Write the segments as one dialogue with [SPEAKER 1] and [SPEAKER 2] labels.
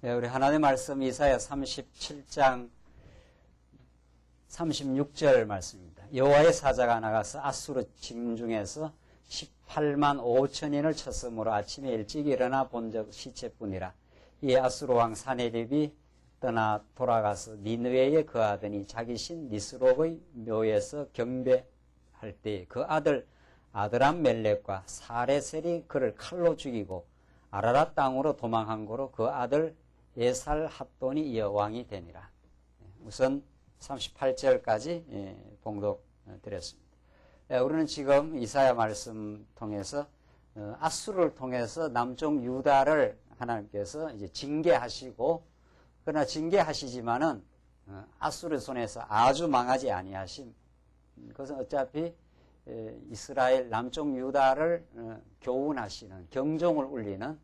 [SPEAKER 1] 네, 우리 하나님의 말씀 이사야 37장 36절 말씀입니다. 여호와의 사자가 나가서 아수르 진중에서 18만 5천인을 쳤으므로 아침에 일찍 일어나 본 적 시체뿐이라. 이에 아수르 왕 사네립이 떠나 돌아가서 니느웨에 거하더니 자기 신 니스록의 묘에서 경배할 때 그 아들 아드람 멜렉과 사레셀이 그를 칼로 죽이고 아라랏 땅으로 도망한 고로 그 아들 에살 합돈이 이어 왕이 되니라. 우선 38절까지 봉독 드렸습니다. 우리는 지금 이사야 말씀 통해서 아수르를 통해서 남쪽 유다를 하나님께서 이제 징계하시고, 그러나 징계하시지만은 아수르 손에서 아주 망하지 아니하심. 그것은 어차피 이스라엘 남쪽 유다를 교훈하시는, 경종을 울리는,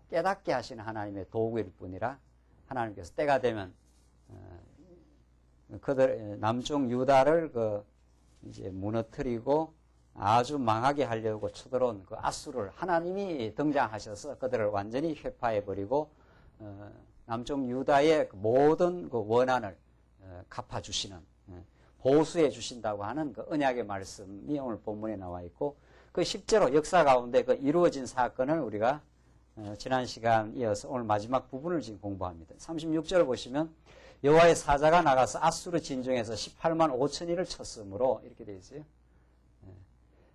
[SPEAKER 1] 깨닫게 하시는 하나님의 도구일 뿐이라, 하나님께서 때가 되면 그들 남쪽 유다를 이제 무너뜨리고 아주 망하게 하려고 쳐들어온 그 아수르를 하나님이 등장하셔서 그들을 완전히 회파해 버리고 남쪽 유다의 모든 그 원한을 갚아 주시는, 보수해 주신다고 하는 그 언약의 말씀이 오늘 본문에 나와 있고, 그 실제로 역사 가운데 그 이루어진 사건을 우리가 지난 시간 이어서 오늘 마지막 부분을 지금 공부합니다. 36절 보시면 여호와의 사자가 나가서 아수르 진중에서 18만 5천인을 쳤으므로 이렇게 되어 있어요.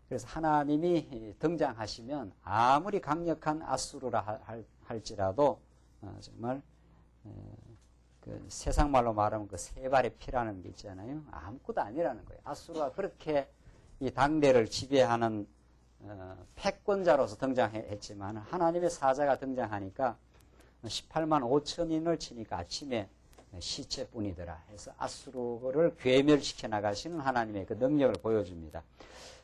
[SPEAKER 1] 그래서 하나님이 등장하시면 아무리 강력한 아수르라 할지라도 정말 그 세상 말로 말하면 그 세 발의 피라는 게 있잖아요. 아무것도 아니라는 거예요. 아수르가 그렇게 이 당대를 지배하는 패권자로서 등장했지만 하나님의 사자가 등장하니까 18만 5천인을 치니까 아침에 시체뿐이더라 해서 아수르를 괴멸시켜 나가시는 하나님의 그 능력을 보여줍니다.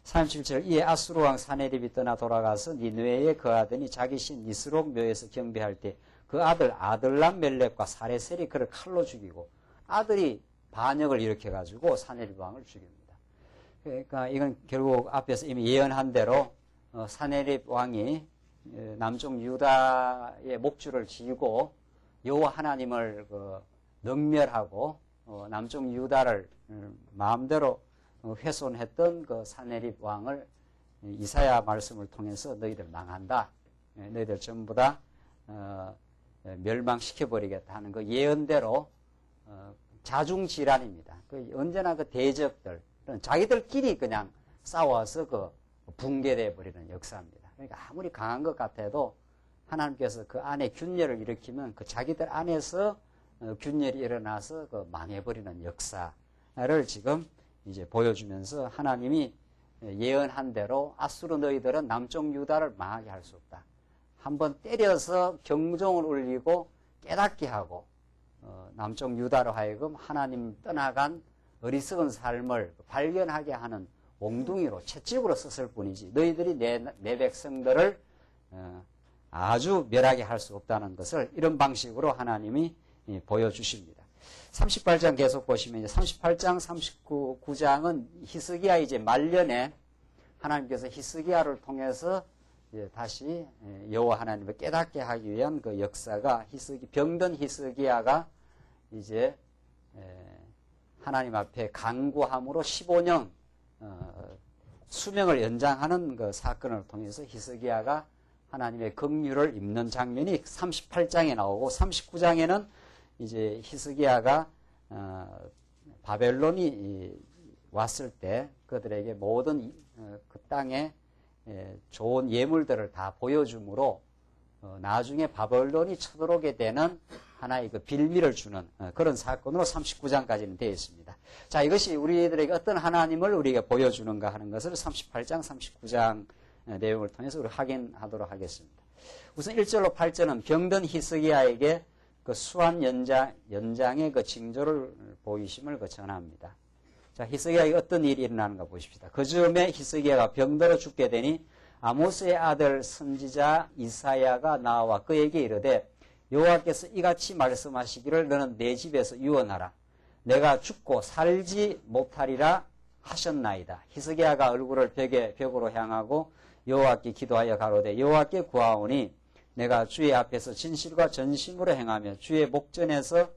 [SPEAKER 1] 37절 이에 아수르 왕 사네립이 떠나 돌아가서 니느웨에 거하더니 자기 신 니스록 묘에서 경배할 때 그 아들 아들람 멜렉과 사레셀이 그를 칼로 죽이고, 아들이 반역을 일으켜가지고 사네립 왕을 죽입니다. 그러니까 이건 결국 앞에서 이미 예언한 대로 사네립 왕이 남쪽 유다의 목줄을 쥐고 여호와 하나님을 능멸하고 남쪽 유다를 마음대로 훼손했던 그 사네립 왕을 이사야 말씀을 통해서 너희들 망한다, 너희들 전부 다 멸망시켜버리겠다 하는 그 예언대로 자중질환입니다. 언제나 그 대적들, 자기들끼리 그냥 싸워서 붕괴되어 버리는 역사입니다. 그러니까 아무리 강한 것 같아도 하나님께서 그 안에 균열을 일으키면 그 자기들 안에서 균열이 일어나서 망해버리는 역사를 지금 이제 보여주면서 하나님이 예언한 대로 아수르 너희들은 남쪽 유다를 망하게 할 수 없다. 한번 때려서 경종을 울리고 깨닫게 하고 남쪽 유다로 하여금 하나님 떠나간 어리석은 삶을 발견하게 하는 몽둥이로 채찍으로 썼을 뿐이지 너희들이 내 백성들을 아주 멸하게 할 수 없다는 것을 이런 방식으로 하나님이 보여주십니다. 38장 계속 보시면 이제 38장 39장은 히스기야 이제 말년에 하나님께서 히스기야를 통해서 이제 다시 여호와 하나님을 깨닫게 하기 위한 그 역사가 병든 히스기야가 이제 하나님 앞에 간구함으로 15년 수명을 연장하는 그 사건을 통해서 히스기야가 하나님의 긍휼을 입는 장면이 38장에 나오고 39장에는 이제 히스기야가 바벨론이 왔을 때 그들에게 모든 그 땅에 좋은 예물들을 다 보여줌으로 나중에 바벨론이 쳐들어오게 되는 하나의 그 빌미를 주는 그런 사건으로 39장까지는 되어 있습니다. 자, 이것이 우리들에게 어떤 하나님을 우리에게 보여주는가 하는 것을 38장, 39장 내용을 통해서 우리 확인하도록 하겠습니다. 우선 1절로 8절은 병든 히스기야에게 그 수한 연장의 그 징조를 보이심을 전합니다. 자, 히스기야에게 어떤 일이 일어나는가 보십시다. 그 즈음에 히스기야가 병들어 죽게 되니 아모스의 아들 선지자 이사야가 나와 그에게 이르되 여호와께서 이같이 말씀하시기를 너는 내 집에서 유언하라. 내가 죽고 살지 못하리라 하셨나이다. 히스기야가 얼굴을 벽으로 향하고 여호와께 기도하여 가로되 여호와께 구하오니 내가 주의 앞에서 진실과 전심으로 행하며 주의 목전에서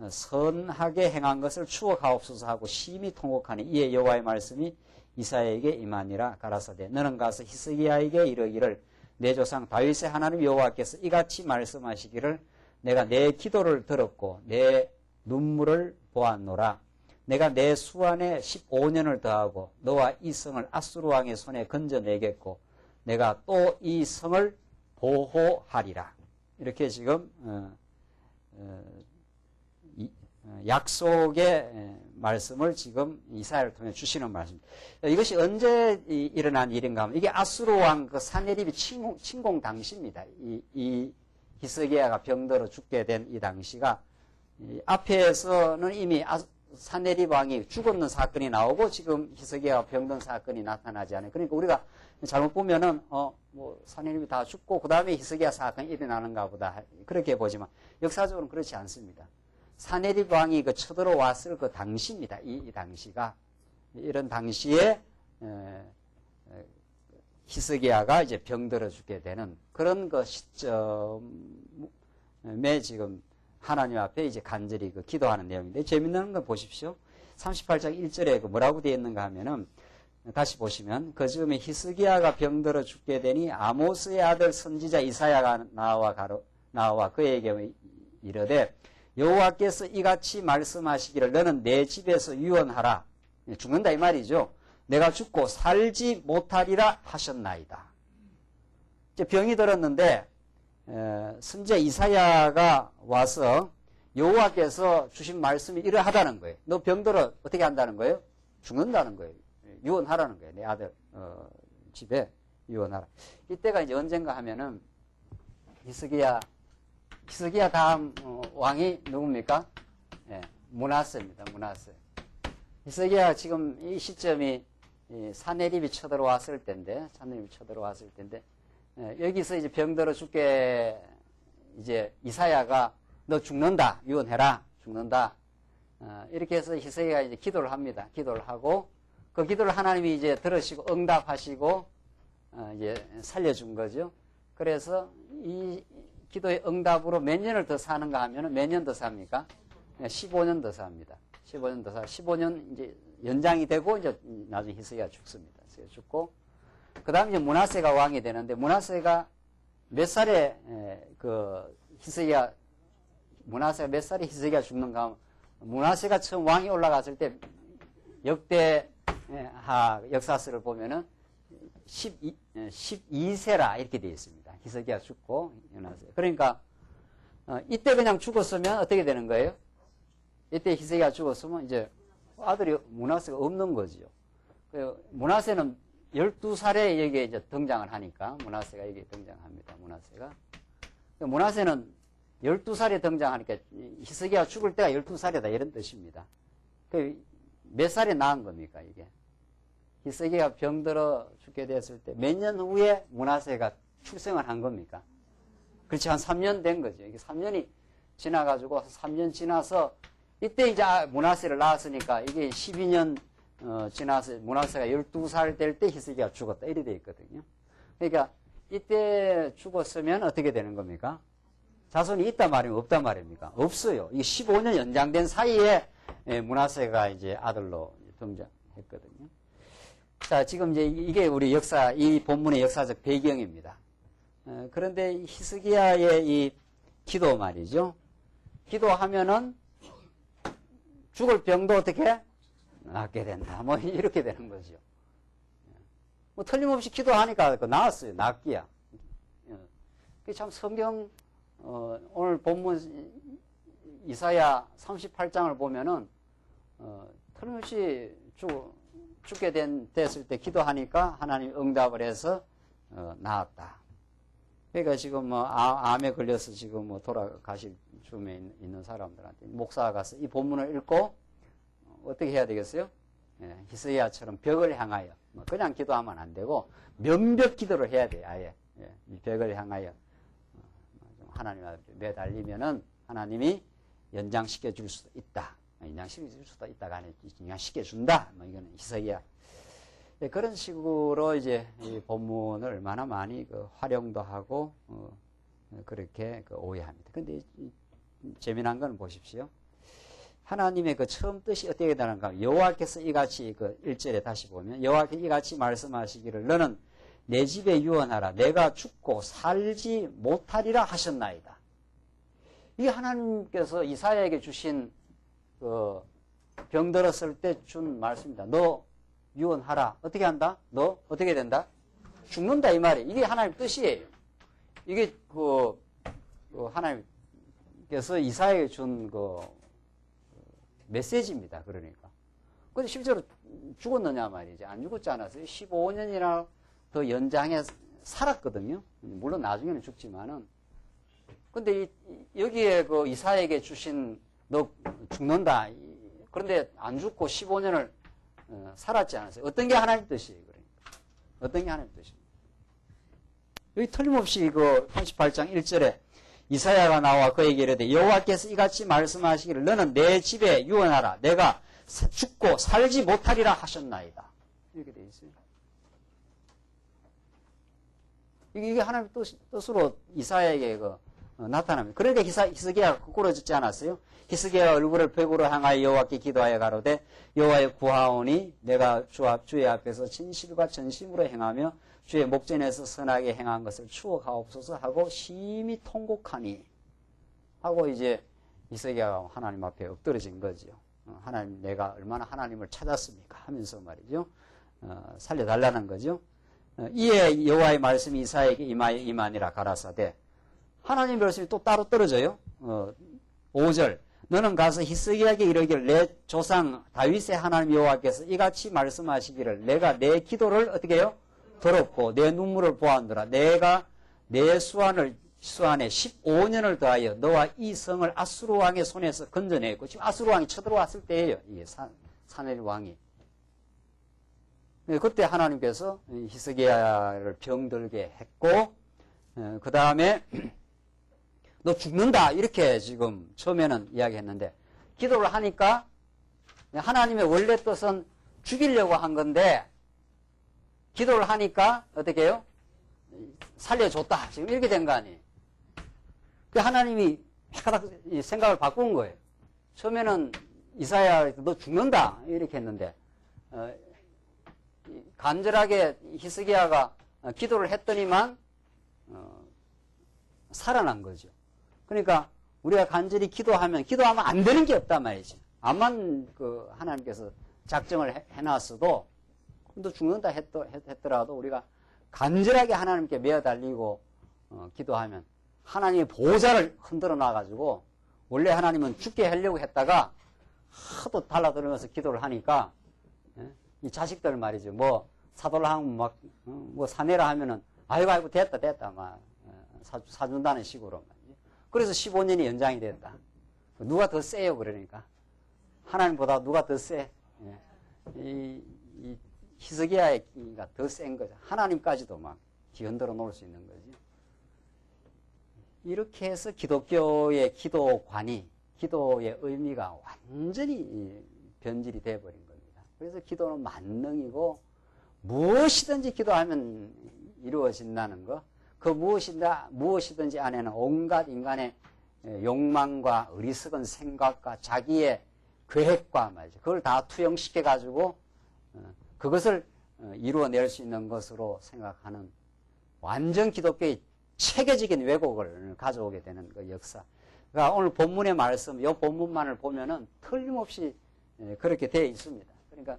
[SPEAKER 1] 선하게 행한 것을 추억하옵소서 하고 심히 통곡하니 이에 여호와의 말씀이 이사야에게 임하니라. 가라사대 너는 가서 히스기야에게 이르기를 내 조상 다윗의 하나님 여호와께서 이같이 말씀하시기를 내가 내 기도를 들었고 내 눈물을 보았노라. 내가 내 수완에 15년을 더하고 너와 이 성을 아수르 왕의 손에 건져내겠고 내가 또 이 성을 보호하리라. 이렇게 지금 약속의 말씀을 지금 이사야를 통해 주시는 말씀입니다. 이것이 언제 일어난 일인가 하면 이게 아수르 왕 그 사네립이 침공 당시입니다. 이 히스기야가 병들어 죽게 된 이 당시가 앞에서는 이미 사네립 왕이 죽었는 사건이 나오고 지금 히스기야가 병든 사건이 나타나지 않아요. 그러니까 우리가 잘못 보면은 뭐 사네립이 다 죽고 그 다음에 히스기야 사건이 일어나는가 보다 그렇게 보지만 역사적으로는 그렇지 않습니다. 사네립 왕이 그 쳐들어왔을 그 당시입니다. 이 당시가 이런 당시에 히스기야가 이제 병들어 죽게 되는 그런 그 시점에 지금 하나님 앞에 이제 간절히 그 기도하는 내용인데 재밌는 거 보십시오. 38장 1절에 그 뭐라고 되어 있는가 하면은 다시 보시면 그 즈음에 히스기야가 병들어 죽게 되니 아모스의 아들 선지자 이사야가 나와 그에게 이르되 여호와께서 이같이 말씀하시기를 너는 내 집에서 유언하라. 죽는다 이 말이죠. 내가 죽고 살지 못하리라 하셨나이다. 이제 병이 들었는데 선지자 이사야가 와서 여호와께서 주신 말씀이 이러하다는 거예요. 너 병들어 어떻게 한다는 거예요? 죽는다는 거예요. 유언하라는 거예요. 내 아들 집에 유언하라. 이때가 이제 언젠가 하면은 히스기야 다음 왕이 누굽니까? 므낫세입니다. 므낫세. 히스기야 지금 이 시점이 사네립이 쳐들어왔을 때인데, 여기서 이제 병들어 죽게 이제 이사야가 너 죽는다, 유언해라, 죽는다. 이렇게 해서 히스기야가 이제 기도를 합니다. 기도를 하고 그 기도를 하나님이 이제 들으시고 응답하시고 이제 살려준 거죠. 그래서 이 기도의 응답으로 몇 년을 더 사는가 하면은 몇 년 더 삽니까? 15년 더 삽니다. 15년 이제 연장이 되고 이제 나중에 히스기야가 죽습니다. 죽고 그다음에 이제 므낫세가 왕이 되는데 므낫세가 몇 살에 므낫세가 몇 살에 히스기야가 죽는가 하면 므낫세가 처음 왕이 올라갔을 때 역대하 역사서를 보면은 12세라 이렇게 되어 있습니다. 히스기야가 죽고 그러니까 이때 그냥 죽었으면 어떻게 되는 거예요? 이때 히스기야가 죽었으면 이제 아들이 므낫세가 없는 거죠. 므낫세는 12살에 여기에 이제 등장을 하니까 므낫세가 여기에 등장합니다. 므낫세는 12살에 등장하니까 히스기야가 죽을 때가 12살이다 이런 뜻입니다. 몇 살에 낳은 겁니까 이게? 히스기야가 병들어 죽게 됐을 때 몇 년 후에 므낫세가 출생을 한 겁니까? 그렇지 한 3년 된 거죠. 이게 3년이 지나가지고 3년 지나서 이때 이제 므낫세를 낳았으니까 이게 12년 지나서 므낫세가 12살 될 때 히스기야가 죽었다 이렇게 돼 있거든요. 그러니까 이때 죽었으면 어떻게 되는 겁니까? 자손이 있단 말입니까? 없단 말입니까? 없어요. 이게 15년 연장된 사이에 므낫세가 이제 아들로 등장했거든요. 자, 지금 이제 이게 우리 이 본문의 역사적 배경입니다. 그런데 히스기야의 이 기도 말이죠. 기도하면은 죽을 병도 어떻게 낫게 된다. 뭐 이렇게 되는 거죠. 뭐 틀림없이 기도하니까 나았어요. 낫기야. 참 성경 오늘 본문 이사야 38장을 보면은 틀림없이 죽게 됐을 때 기도하니까 하나님이 응답을 해서 나았다. 그러니까 지금 뭐 암에 걸려서 지금 뭐 돌아가실 쯤에 있는 사람들한테 목사가 가서 이 본문을 읽고 어떻게 해야 되겠어요? 히스기야처럼 벽을 향하여 그냥 기도하면 안 되고 면벽 기도를 해야 돼요. 아예 이 벽을 향하여 하나님 앞에 매달리면은 하나님이 연장시켜 줄 수도 있다. 연장시켜 줄 수도 있다가 아니라 연장시켜 준다. 뭐 이거는 히스기야. 그런 식으로 이제 이 본문을 얼마나 많이 활용도 하고 그렇게 오해합니다. 근데 재미난 건 보십시오. 하나님의 그 처음 뜻이 어떻게 되는가? 여호와께서 이같이 그 1절에 다시 보면 여호와께서 이같이 말씀하시기를 너는 내 집에 유언하라. 내가 죽고 살지 못하리라 하셨나이다. 이게 하나님께서 이사야에게 주신 그 병들었을 때 준 말씀입니다. 너 유언하라. 어떻게 한다? 너 어떻게 된다? 죽는다 이 말이에요. 이게 하나님 뜻이에요. 이게 그 하나님께서 이사야에게 준 메시지입니다. 그러니까. 근데 실제로 죽었느냐 말이지. 안 죽었지 않았어요. 15년이나 더 연장해 살았거든요. 물론 나중에는 죽지만은. 근데 여기에 그 이사야에게 주신 너 죽는다. 그런데 안 죽고 15년을 살았지 않았어요. 어떤 게 하나님 뜻이에요. 그러니까. 어떤 게 하나님 뜻입니까? 여기 틀림없이 그 38장 1절에 이사야가 나와 그에게 이르되 여호와께서 이같이 말씀하시기를 너는 내 집에 유언하라. 내가 죽고 살지 못하리라 하셨나이다. 이렇게 되어 있어요. 이게 하나님의 뜻으로 이사야에게 나타납니다. 그러니까 히스기야가 거꾸로 짓지 않았어요? 히스기야가 얼굴을 벽으로 향하여 여호와께 기도하여 가로되 여호와의 구하오니 내가 주의 앞에서 진실과 전심으로 행하며 주의 목전에서 선하게 행한 것을 추억하옵소서 하고 심히 통곡하니 하고 이제 히스기야가 하나님 앞에 엎드러진 거죠. 하나님 내가 얼마나 하나님을 찾았습니까 하면서 말이죠. 살려달라는 거죠. 이에 여호와의 말씀이 이사야에게 임하니라 가라사대 하나님의 말씀이 또 따로 떨어져요. 5절 너는 가서 히스기야에게 이르기를 내 조상 다윗의 하나님 여호와께서 이같이 말씀하시기를 내가 내 기도를 어떻게 해요? 더럽고 내 눈물을 보았노라. 내가 내 수완에 15년을 더하여 너와 이 성을 아수르 왕의 손에서 건져냈고 지금 아수르 왕이 쳐들어왔을 때예요. 이게 사내립 왕이. 그때 하나님께서 히스기야를 병들게 했고 그 다음에 너 죽는다 이렇게 지금 처음에는 이야기했는데 기도를 하니까 하나님의 원래 뜻은 죽이려고 한 건데 기도를 하니까 어떻게 해요? 살려줬다. 지금 이렇게 된 거 아니에요. 하나님이 생각을 바꾼 거예요. 처음에는 이사야 너 죽는다 이렇게 했는데 간절하게 히스기야가 기도를 했더니만 살아난 거죠. 그러니까 우리가 간절히 기도하면 안 되는 게 없단 말이지. 암만 하나님께서 작정을 해놨어도 너 죽는다 했더라도 우리가 간절하게 하나님께 매어달리고 기도하면 하나님의 보호자를 흔들어 놔가지고 원래 하나님은 죽게 하려고 했다가 하도 달라들면서 기도를 하니까 이 자식들 말이죠. 뭐 사돌라 하면 뭐 사내라 하면은 아이고 됐다 막 사준다는 식으로 말이죠. 그래서 15년이 연장이 됐다. 누가 더 세요 그러니까 하나님보다 누가 더 세? 이 히스기야가 더 센 거죠. 하나님까지도 막 뒤흔들어 놓을 수 있는 거죠. 이렇게 해서 기독교의 기도관이 기도의 의미가 완전히 변질이 되어버린 겁니다. 그래서 기도는 만능이고 무엇이든지 기도하면 이루어진다는 거. 그 무엇이든지 안에는 온갖 인간의 욕망과 어리석은 생각과 자기의 계획과 말이죠. 그걸 다 투영시켜가지고 그것을 이루어낼 수 있는 것으로 생각하는 완전 기독교의 체계적인 왜곡을 가져오게 되는 그 역사. 그러니까 오늘 본문의 말씀, 이 본문만을 보면은 틀림없이 그렇게 되어 있습니다. 그러니까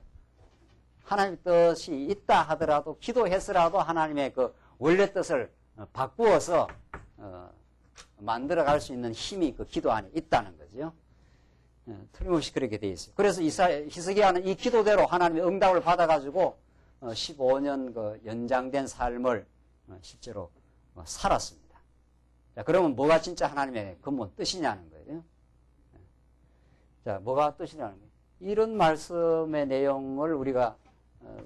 [SPEAKER 1] 하나님의 뜻이 있다 하더라도 기도해서라도 하나님의 그 원래 뜻을 바꾸어서 만들어갈 수 있는 힘이 그 기도 안에 있다는 거죠. 틀림없이 그렇게 되어 있어요. 그래서 히스기야는 이 기도대로 하나님의 응답을 받아가지고 15년 그 연장된 삶을 실제로 살았습니다. 자, 그러면 뭐가 진짜 하나님의 근본 뜻이냐는 거예요. 자, 뭐가 뜻이냐는 거예요. 이런 말씀의 내용을 우리가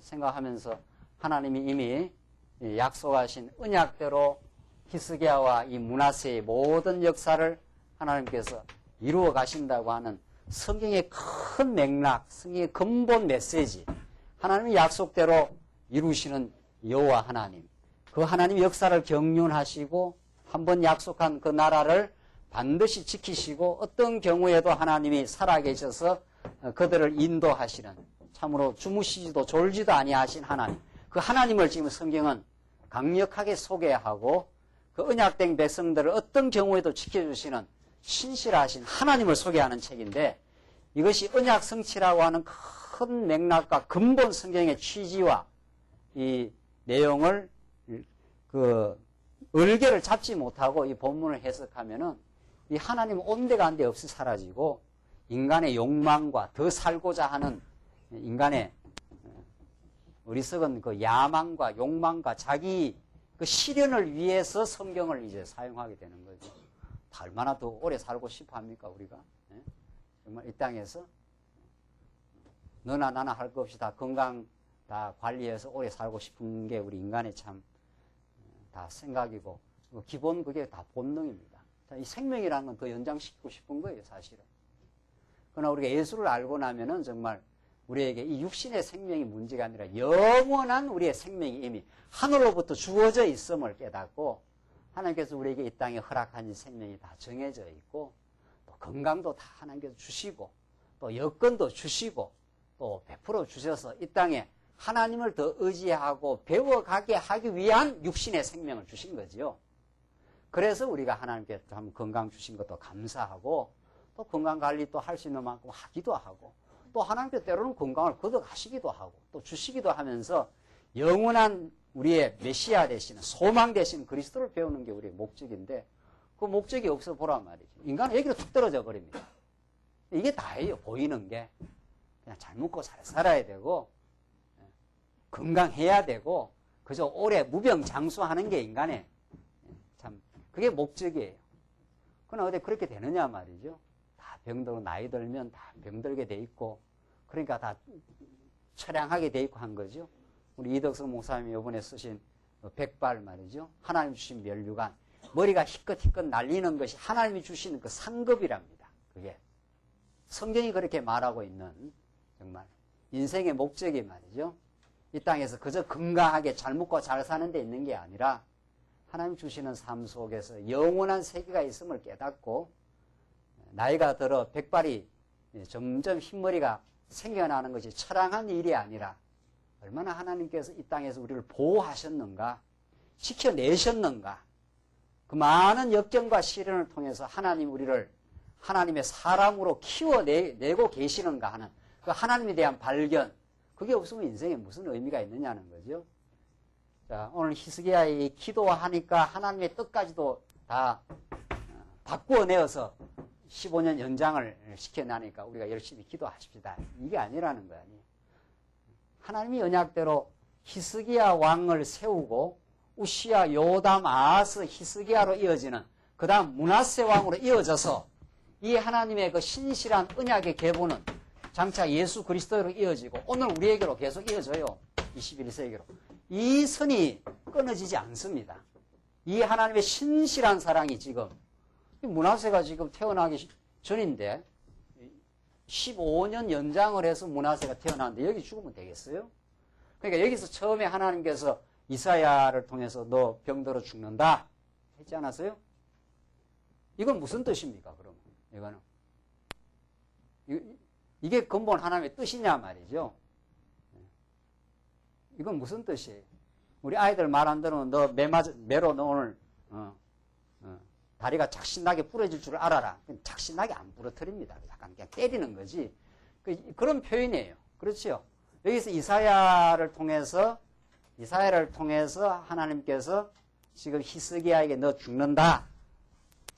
[SPEAKER 1] 생각하면서 하나님이 이미 약속하신 언약대로 히스기야와 이 므낫세의 모든 역사를 하나님께서 이루어 가신다고 하는 성경의 큰 맥락, 성경의 근본 메시지, 하나님의 약속대로 이루시는 여호와 하나님, 그 하나님의 역사를 경륜하시고 한번 약속한 그 나라를 반드시 지키시고 어떤 경우에도 하나님이 살아계셔서 그들을 인도하시는, 참으로 주무시지도 졸지도 아니하신 하나님, 그 하나님을 지금 성경은 강력하게 소개하고 그 언약된 백성들을 어떤 경우에도 지켜주시는 신실하신 하나님을 소개하는 책인데, 이것이 언약 성취라고 하는 큰 맥락과 근본 성경의 취지와 이 내용을 그 얼개를 잡지 못하고 이 본문을 해석하면은 이 하나님 온데간데 없이 사라지고 인간의 욕망과 더 살고자 하는 인간의 어리석은 그 야망과 욕망과 자기 그 실현을 위해서 성경을 이제 사용하게 되는 거죠. 얼마나 더 오래 살고 싶어 합니까, 우리가? 예? 정말 이 땅에서 너나 나나 할 것 없이 다 건강 다 관리해서 오래 살고 싶은 게 우리 인간의 참 다 생각이고, 기본 그게 다 본능입니다. 이 생명이라는 건 더 연장시키고 싶은 거예요, 사실은. 그러나 우리가 예수를 알고 나면은 정말 우리에게 이 육신의 생명이 문제가 아니라 영원한 우리의 생명이 이미 하늘로부터 주어져 있음을 깨닫고, 하나님께서 우리에게 이 땅에 허락한 이 생명이 다 정해져 있고, 또 건강도 다 하나님께서 주시고, 또 여건도 주시고, 또 베풀어 주셔서 이 땅에 하나님을 더 의지하고 배워가게 하기 위한 육신의 생명을 주신 거지요. 그래서 우리가 하나님께 참 건강 주신 것도 감사하고, 또 건강관리 또 할 수 있는 만큼 하기도 하고, 또 하나님께 때로는 건강을 거둬가시기도 하고, 또 주시기도 하면서 영원한 우리의 메시아 되시는, 소망 되시는 그리스도를 배우는 게 우리의 목적인데, 그 목적이 없어 보란 말이죠. 인간은 여기로 툭 떨어져 버립니다. 이게 다예요, 보이는 게. 그냥 잘 먹고 잘 살아야 되고, 건강해야 되고, 그저 오래 무병장수하는 게 인간의 참 그게 목적이에요. 그러나 어디 그렇게 되느냐 말이죠. 다 병들고 나이 들면 다 병들게 돼 있고, 그러니까 다 처량하게 돼 있고 한 거죠. 우리 이덕성 목사님이 이번에 쓰신 백발 말이죠. 하나님 주신 면류관, 머리가 희끗희끗 날리는 것이 하나님이 주시는 그 상급이랍니다. 그게 성경이 그렇게 말하고 있는 정말 인생의 목적이 말이죠. 이 땅에서 그저 건강하게 잘 먹고 잘 사는 데 있는 게 아니라 하나님 주시는 삶 속에서 영원한 세계가 있음을 깨닫고, 나이가 들어 백발이 점점 흰머리가 생겨나는 것이 처량한 일이 아니라 얼마나 하나님께서 이 땅에서 우리를 보호하셨는가, 지켜내셨는가, 그 많은 역경과 시련을 통해서 하나님 우리를 하나님의 사람으로 키워내고 계시는가 하는 그 하나님에 대한 발견, 그게 없으면 인생에 무슨 의미가 있느냐는 거죠. 자, 오늘 히스기야의 기도하니까 하나님의 뜻까지도 다 바꾸어내어서 15년 연장을 시켜나니까 우리가 열심히 기도하십시다. 이게 아니라는 거 아니에요. 하나님이 언약대로 히스기야 왕을 세우고 우시야, 요담, 아하스, 히스기야로 이어지는, 그 다음 므낫세 왕으로 이어져서 이 하나님의 그 신실한 언약의 계보는 장차 예수 그리스도로 이어지고 오늘 우리에게로 계속 이어져요. 21세기로. 이 선이 끊어지지 않습니다. 이 하나님의 신실한 사랑이 지금, 므낫세가 지금 태어나기 전인데 15년 연장을 해서 므낫세가 태어났는데 여기 죽으면 되겠어요? 그러니까 여기서 처음에 하나님께서 이사야를 통해서 너 병들어 죽는다 했지 않았어요? 이건 무슨 뜻입니까, 그러면? 이거는. 이게 근본 하나님의 뜻이냐 말이죠. 이건 무슨 뜻이에요? 우리 아이들 말 안 들으면 너 매로 너 오늘 다리가 작신나게 부러질 줄 알아라. 작신나게 안 부러뜨립니다. 약간 그냥 때리는 거지. 그런 표현이에요. 그렇죠? 여기서 이사야를 통해서 하나님께서 지금 히스기야에게 너 죽는다.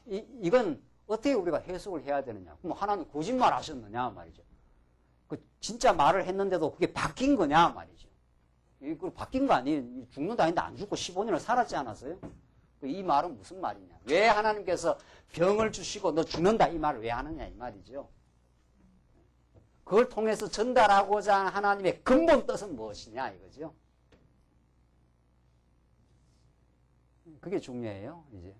[SPEAKER 1] 이건 어떻게 우리가 해석을 해야 되느냐? 그럼 하나님 거짓말 하셨느냐 말이죠. 진짜 말을 했는데도 그게 바뀐 거냐 말이죠. 이거 바뀐 거 아니에요. 죽는다 했는데 안 죽고 15년을 살았지 않았어요? 이 말은 무슨 말이냐? 왜 하나님께서 병을 주시고 너 죽는다 이 말을 왜 하느냐 이 말이죠. 그걸 통해서 전달하고자 하는 하나님의 근본 뜻은 무엇이냐 이거죠. 그게 중요해요. 이제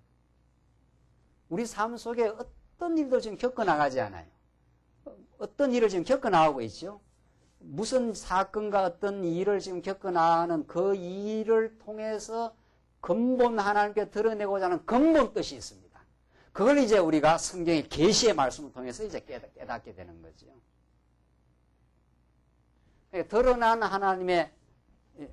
[SPEAKER 1] 우리 삶 속에 어떤 일도 지금 겪어나가지 않아요. 어떤 일을 지금 겪어나가고 있죠. 무슨 사건과 어떤 일을 지금 겪어나가는 그 일을 통해서 근본 하나님께 드러내고자 하는 근본 뜻이 있습니다. 그걸 이제 우리가 성경의 계시의 말씀을 통해서 이제 깨닫게 되는 거죠. 그러니까 드러난 하나님의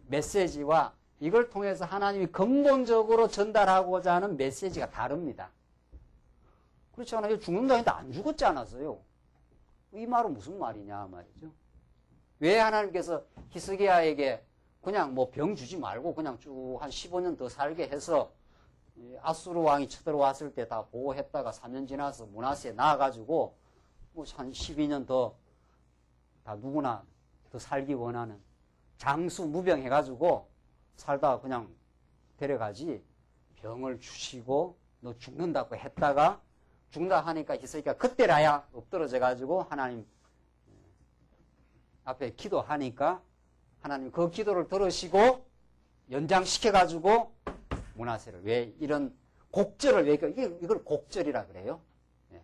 [SPEAKER 1] 메시지와 이걸 통해서 하나님이 근본적으로 전달하고자 하는 메시지가 다릅니다. 그렇지 않아요? 죽는다 했는데 안 죽었지 않았어요? 이 말은 무슨 말이냐 말이죠. 왜 하나님께서 히스기야에게 그냥 뭐 병 주지 말고 그냥 쭉 한 15년 더 살게 해서 아수르 왕이 쳐들어왔을 때 다 보호했다가 3년 지나서 므낫세에 나아가지고 뭐 한 12년 더 다 누구나 더 살기 원하는 장수 무병해가지고 살다가 그냥 데려가지 병을 주시고 너 죽는다고 했다가 죽는다 하니까 히스기야가 그때라야 엎드러져가지고 하나님 앞에 기도하니까 하나님 그 기도를 들으시고 연장시켜가지고 므낫세를 왜 이런 곡절을 왜 이걸 곡절이라 그래요? 예.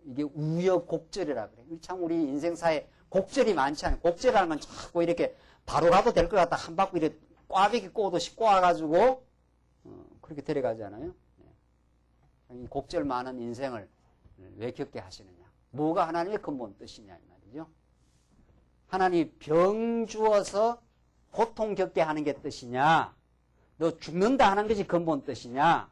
[SPEAKER 1] 이게 우여곡절이라 그래요. 참 우리 인생사에 곡절이 많지 않아요. 곡절이라는 건 자꾸 이렇게 바로 가도 될 것 같다 한 바퀴 이렇게 꽈배기 꼬듯이 꼬아가지고 그렇게 데려가잖아요. 예. 이 곡절 많은 인생을 왜 겪게 하시느냐? 뭐가 하나님의 근본 뜻이냐 이 말이죠. 하나님이 병 주어서 고통 겪게 하는 게 뜻이냐? 너 죽는다 하는 것이 근본 뜻이냐?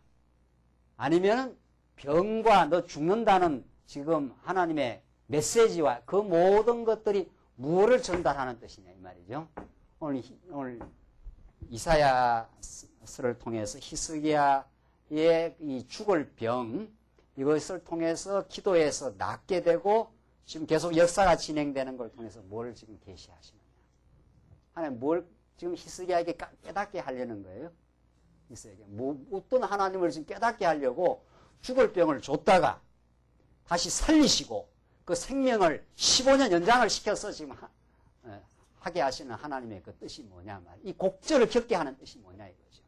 [SPEAKER 1] 아니면 병과 너 죽는다는 지금 하나님의 메시지와 그 모든 것들이 무엇을 전달하는 뜻이냐 이 말이죠. 오늘 이사야서를 통해서 히스기야의 이 죽을 병 이것을 통해서 기도해서 낫게 되고 지금 계속 역사가 진행되는 걸 통해서 뭘 지금 계시하시느냐. 하나님 뭘 지금 히스기야에게 깨닫게 하려는 거예요. 히스기야에게. 어떤 하나님을 지금 깨닫게 하려고 죽을 병을 줬다가 다시 살리시고 그 생명을 15년 연장을 시켜서 지금 하게 하시는 하나님의 그 뜻이 뭐냐 말이에요. 이 곡절을 겪게 하는 뜻이 뭐냐 이거죠.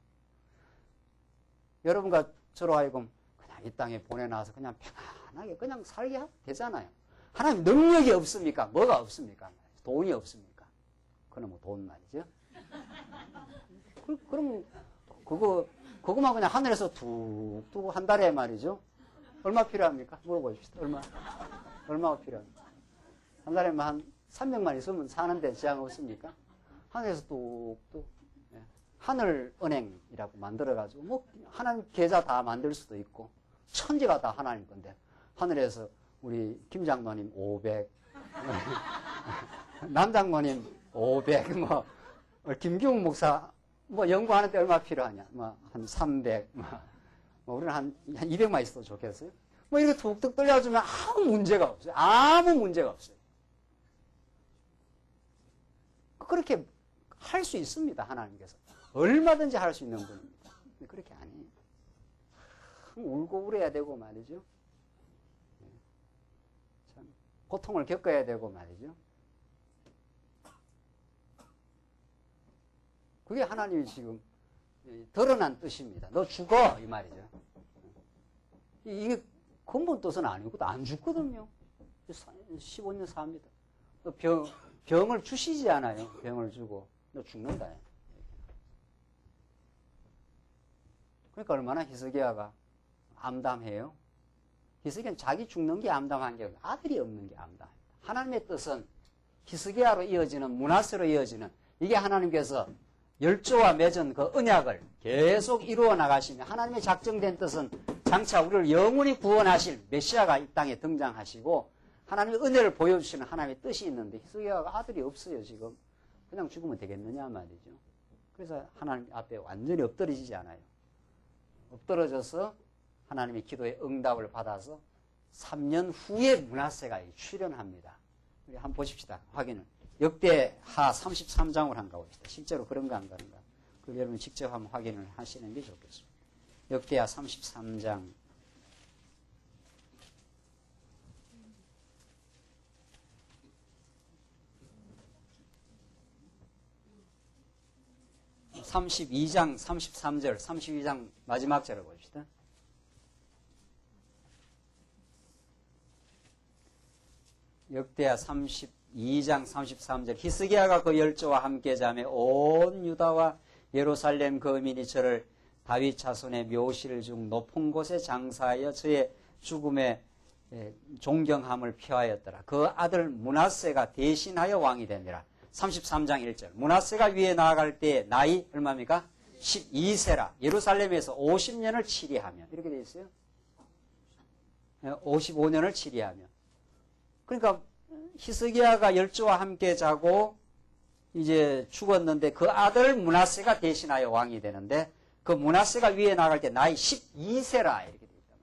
[SPEAKER 1] 여러분과 저로 하여금 그냥 이 땅에 보내놔서 그냥 편안하게 그냥 살게 하면 되잖아요. 하나님 능력이 없습니까? 뭐가 없습니까? 돈이 없습니까? 그건 뭐 돈 말이죠. 그럼 그거만 그냥 하늘에서 툭툭 한 달에 말이죠. 얼마 필요합니까? 물어보십시오. 얼마가 필요합니까? 한 달에만 한 300만 있으면 사는데 지장 없습니까? 하늘에서 뚝뚝 하늘은행이라고 만들어가지고 뭐 하나님 계좌 다 만들 수도 있고 천지가 다 하나님 건데 하늘에서 우리 김 장로님 500, 남 장로님 500, 뭐 김기웅 목사 뭐 연구하는데 얼마 필요하냐? 뭐 한 300, 뭐 우리는 한 200만 있어도 좋겠어요. 뭐 이렇게 툭툭 떨려주면 아무 문제가 없어요. 아무 문제가 없어요. 그렇게 할 수 있습니다. 하나님께서 얼마든지 할 수 있는 분입니다. 그렇게 안 해요. 울고 울어야 되고 말이죠. 참 고통을 겪어야 되고 말이죠. 그게 하나님이 지금 드러난 뜻입니다. 너 죽어 이 말이죠. 이게 근본 뜻은 아니고 안 죽거든요. 15년 삽니다. 병을 주시지 않아요. 병을 주고 너 죽는다. 그러니까 얼마나 히스기야가 암담해요. 히스기야는 자기 죽는 게 암담한 게 아들이 없는 게 암담합니다. 하나님의 뜻은 히스기야로 이어지는 므낫세로 이어지는 이게 하나님께서 열조와 맺은 그 언약을 계속 이루어 나가시며 하나님의 작정된 뜻은 장차 우리를 영원히 구원하실 메시아가 이 땅에 등장하시고 하나님의 은혜를 보여주시는 하나님의 뜻이 있는데 히스기야가 아들이 없어요. 지금 그냥 죽으면 되겠느냐 말이죠. 그래서 하나님 앞에 완전히 엎드러지지 않아요. 엎드러져서 하나님의 기도에 응답을 받아서 3년 후에 므낫세가 출현합니다. 우리 한번 보십시다. 확인을. 역대하 33장을 한번 가봅시다. 실제로 그런가 안 그런가. 그 여러분 직접 한번 확인을 하시는 게 좋겠습니다. 역대하 33장 32장 33절 32장 마지막 절을 봅시다. 역대하 32장 33절 히스기야가 그 열조와 함께 자매 온 유다와 예루살렘 거민이 저를 다윗 자손의 묘실 중 높은 곳에 장사하여 저의 죽음에 존경함을 표하였더라. 그 아들 므낫세가 대신하여 왕이 되니라. 33장 1절. 므낫세가 위에 나아갈 때 나이 얼마입니까? 12세라. 예루살렘에서 50년을 치리하며. 이렇게 되어 있어요. 55년을 치리하며. 그러니까 히스기야가 열조와 함께 자고 이제 죽었는데 그 아들 므낫세가 대신하여 왕이 되는데 그 므낫세가 위에 나갈 때 나이 12세라 이렇게 되어 있단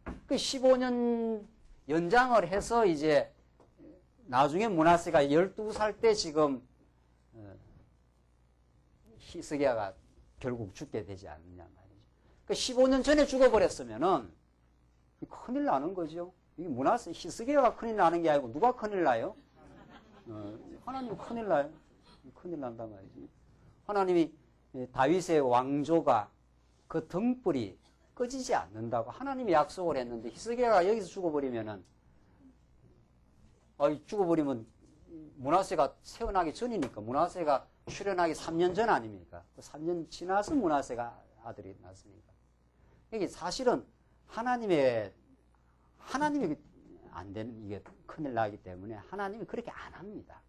[SPEAKER 1] 말이에요. 그 15년 연장을 해서 이제 나중에 므낫세가 12살 때 지금 히스기야가 결국 죽게 되지 않느냐 말이죠. 그 15년 전에 죽어버렸으면은 큰일 나는 거죠. 이게 므낫세 히스기야가 큰일 나는 게 아니고 누가 큰일 나요? 하나님 큰일 나요. 큰일 난단 말이지. 하나님이 다윗의 왕조가 그 등불이 꺼지지 않는다고 하나님이 약속을 했는데 히스기야가 여기서 죽어버리면은 죽어버리면 므낫세가 태어나기 전이니까 므낫세가 출현하기 3년 전 아닙니까? 3년 지나서 므낫세가 아들이 났으니까. 이게 사실은 하나님이 안 되는 이게 큰일 나기 때문에 하나님이 그렇게 안 합니다.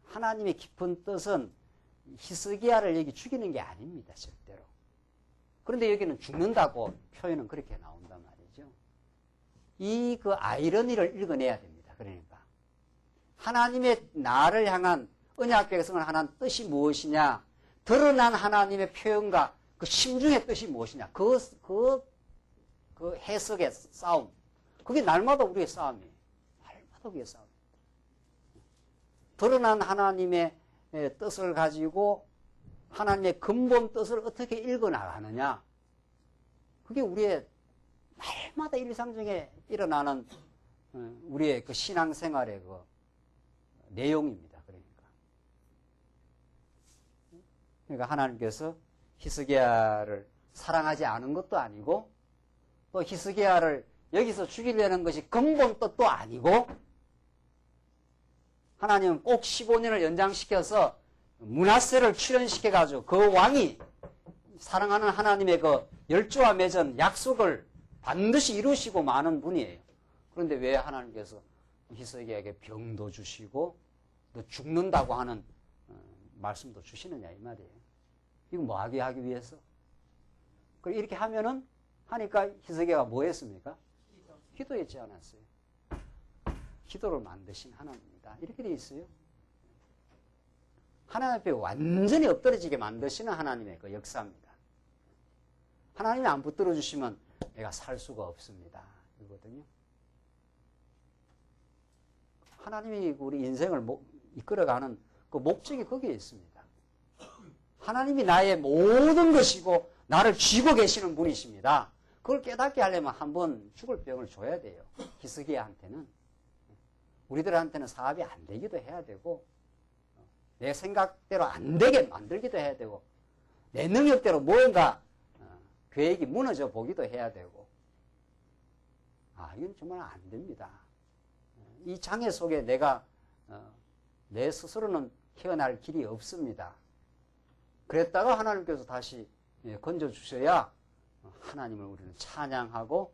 [SPEAKER 1] 하나님의 깊은 뜻은 히스기야를 여기 죽이는 게 아닙니다. 절대로. 그런데 여기는 죽는다고 표현은 그렇게 나온단 말이죠. 이 그 아이러니를 읽어내야 됩니다. 그러니까 하나님의 나를 향한 언약 백성을 향한 뜻이 무엇이냐, 드러난 하나님의 표현과 그 심중의 뜻이 무엇이냐, 그 해석의 싸움, 그게 날마다 우리의 싸움이에요. 날마다 우리의 싸움. 드러난 하나님의 뜻을 가지고 하나님의 근본 뜻을 어떻게 읽어나가느냐, 그게 우리의 날마다 일상중에 일어나는 우리의 그 신앙생활의 그 내용입니다. 그러니까 하나님께서 히스기야를 사랑하지 않은 것도 아니고 또 히스기야를 여기서 죽이려는 것이 근본 뜻도 아니고 하나님은 꼭 15년을 연장시켜서 므낫세를 출현시켜가지고 그 왕이 사랑하는 하나님의 그 열조와 맺은 약속을 반드시 이루시고 마는 분이에요. 그런데 왜 하나님께서 히스기야에게 병도 주시고 또 죽는다고 하는 말씀도 주시느냐 이 말이에요. 이거 뭐 하기 위해서? 그리고 이렇게 하니까 히스기야가 뭐 했습니까? 기도했지 않았어요. 기도를 만드신 하나님입니다. 이렇게 되어 있어요. 하나님 앞에 완전히 엎드러지게 만드시는 하나님의 그 역사입니다. 하나님이 안 붙들어 주시면 내가 살 수가 없습니다. 이거거든요. 하나님이 우리 인생을 이끌어가는 그 목적이 거기에 있습니다. 하나님이 나의 모든 것이고 나를 쥐고 계시는 분이십니다. 그걸 깨닫게 하려면 한번 죽을 병을 줘야 돼요. 히스기야한테는. 우리들한테는 사업이 안 되기도 해야 되고 내 생각대로 안 되게 만들기도 해야 되고 내 능력대로 뭔가 계획이 무너져 보기도 해야 되고 이건 정말 안 됩니다. 이 장애 속에 내가 내 스스로는 헤어날 길이 없습니다. 그랬다가 하나님께서 다시 건져주셔야 하나님을 우리는 찬양하고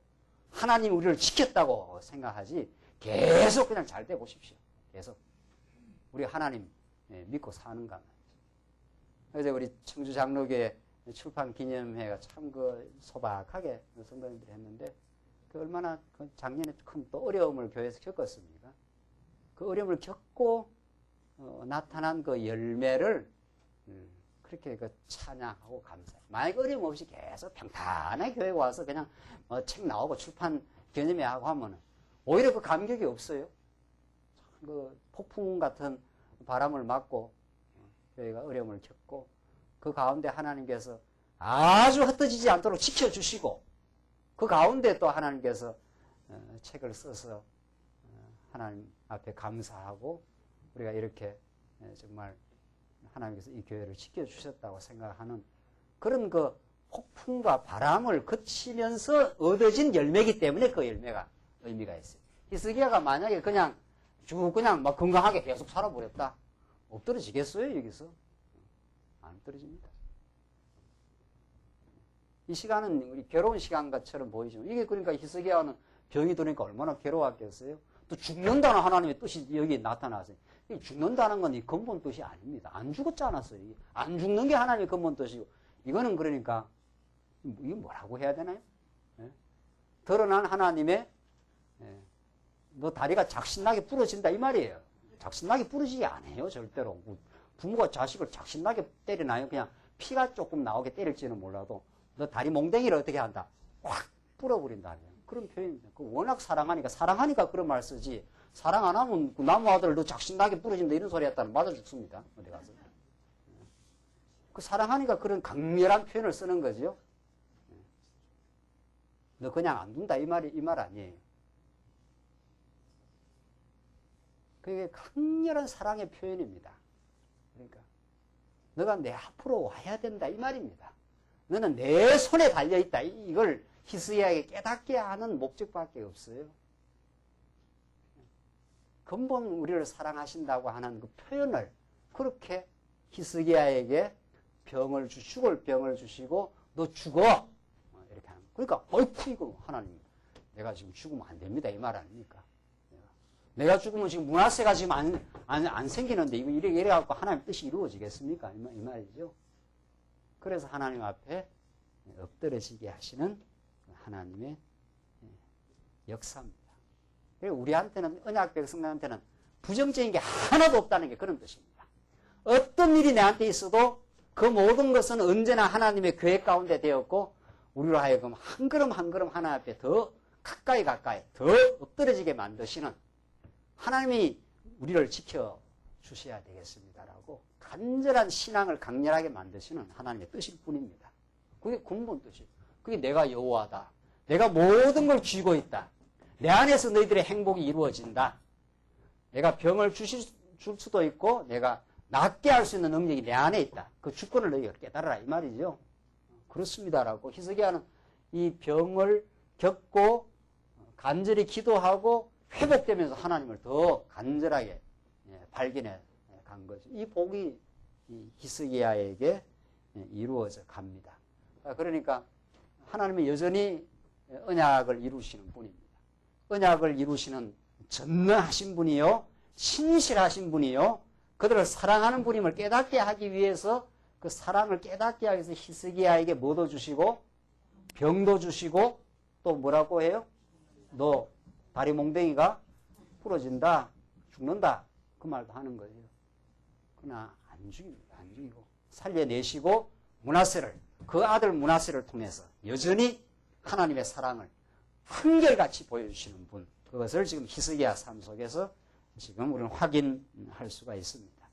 [SPEAKER 1] 하나님이 우리를 지켰다고 생각하지 계속 그냥 잘 돼 보십시오. 계속 우리 하나님 믿고 사는가 말이죠. 그래서 우리 청주 장로교회 출판 기념회가 참 소박하게 성도님들이 했는데 얼마나 작년에 큰 또 어려움을 교회에서 겪었습니까? 그 어려움을 겪고 나타난 그 열매를 그렇게 찬양하고 감사해요. 만약에 어려움 없이 계속 평탄하게 교회에 와서 그냥 책 나오고 출판 기념회 하고 하면은 오히려 그 감격이 없어요. 그 폭풍 같은 바람을 맞고 교회가 어려움을 겪고 그 가운데 하나님께서 아주 흩어지지 않도록 지켜주시고 그 가운데 또 하나님께서 책을 써서 하나님 앞에 감사하고 우리가 이렇게 정말 하나님께서 이 교회를 지켜주셨다고 생각하는 그런 그 폭풍과 바람을 거치면서 얻어진 열매이기 때문에 그 열매가 의미가 있어요. 히스기야가 만약에 그냥 막 건강하게 계속 살아버렸다. 엎드러지겠어요, 여기서? 안 떨어집니다. 이 시간은 우리 괴로운 시간 것처럼 보이죠. 이게 그러니까 히스기야는 병이 드니까 얼마나 괴로웠겠어요. 또 죽는다는 하나님의 뜻이 여기 나타나서요. 죽는다는 건 이 근본 뜻이 아닙니다. 안 죽었지 않았어요. 안 죽는 게 하나님의 근본 뜻이고, 이거는 그러니까 이거 뭐라고 해야 되나요? 예? 드러난 하나님의 너 다리가 작신나게 부러진다 이 말이에요. 작신나게 부러지지 않아요. 절대로. 부모가 자식을 작신나게 때리나요? 그냥 피가 조금 나오게 때릴지는 몰라도 너 다리 몽댕이를 어떻게 한다? 확 불어버린다면 그런 표현입니다. 워낙 사랑하니까 그런 말 쓰지. 사랑 안 하면 그 나무 아들 너 작신나게 부러진다 이런 소리 했다면 맞아 죽습니다. 어디 가서. 그 사랑하니까 그런 강렬한 표현을 쓰는 거죠. 너 그냥 안 둔다 이 말 아니에요. 그게 강렬한 사랑의 표현입니다. 그러니까 너가 내 앞으로 와야 된다 이 말입니다. 너는 내 손에 달려있다. 이걸 히스기야에게 깨닫게 하는 목적밖에 없어요. 근본 우리를 사랑하신다고 하는 그 표현을 그렇게 히스기야에게 죽을 병을 주시고 너 죽어 이렇게 하는. 그러니까 어이쿠 이거 하나님 내가 지금 죽으면 안 됩니다 이 말 아닙니까? 내가 죽으면 지금 문화세가 지금 안 생기는데 이거 이래 갖고 하나님 뜻이 이루어지겠습니까? 이 말이죠. 그래서 하나님 앞에 엎드러지게 하시는 하나님의 역사입니다. 우리한테는 언약 백성들한테는 부정적인 게 하나도 없다는 게 그런 뜻입니다. 어떤 일이 내한테 있어도 그 모든 것은 언제나 하나님의 계획 가운데 되었고 우리로 하여금 한 걸음 한 걸음 하나님 앞에 더 가까이 더 엎드러지게 만드시는 하나님이 우리를 지켜주셔야 되겠습니다라고 간절한 신앙을 강렬하게 만드시는 하나님의 뜻일 뿐입니다. 그게 근본 뜻이에요. 그게 내가 여호와다. 내가 모든 걸 쥐고 있다. 내 안에서 너희들의 행복이 이루어진다. 내가 병을 줄 수도 있고 내가 낫게 할 수 있는 능력이 내 안에 있다. 그 주권을 너희가 깨달아라 이 말이죠. 그렇습니다라고 히스기야는 이 병을 겪고 간절히 기도하고 회복되면서 하나님을 더 간절하게 발견해 간 거죠. 이 복이 히스기야에게 이루어져 갑니다. 그러니까 하나님은 여전히 언약을 이루시는 분입니다. 언약을 이루시는 전능하신 분이요, 신실하신 분이요, 그들을 사랑하는 분임을 깨닫게 하기 위해서 그 사랑을 깨닫게 하기 위해서 히스기야에게 뭐도 주시고 병도 주시고 또 뭐라고 해요? 너 다리 몽댕이가 부러진다, 죽는다 그 말도 하는 거예요. 그러나 안 죽입니다. 안 죽이고 살려내시고 그 아들 므낫세를 통해서 여전히 하나님의 사랑을 한결같이 보여주시는 분, 그것을 지금 히스기야 삶 속에서 지금 우리는 확인할 수가 있습니다.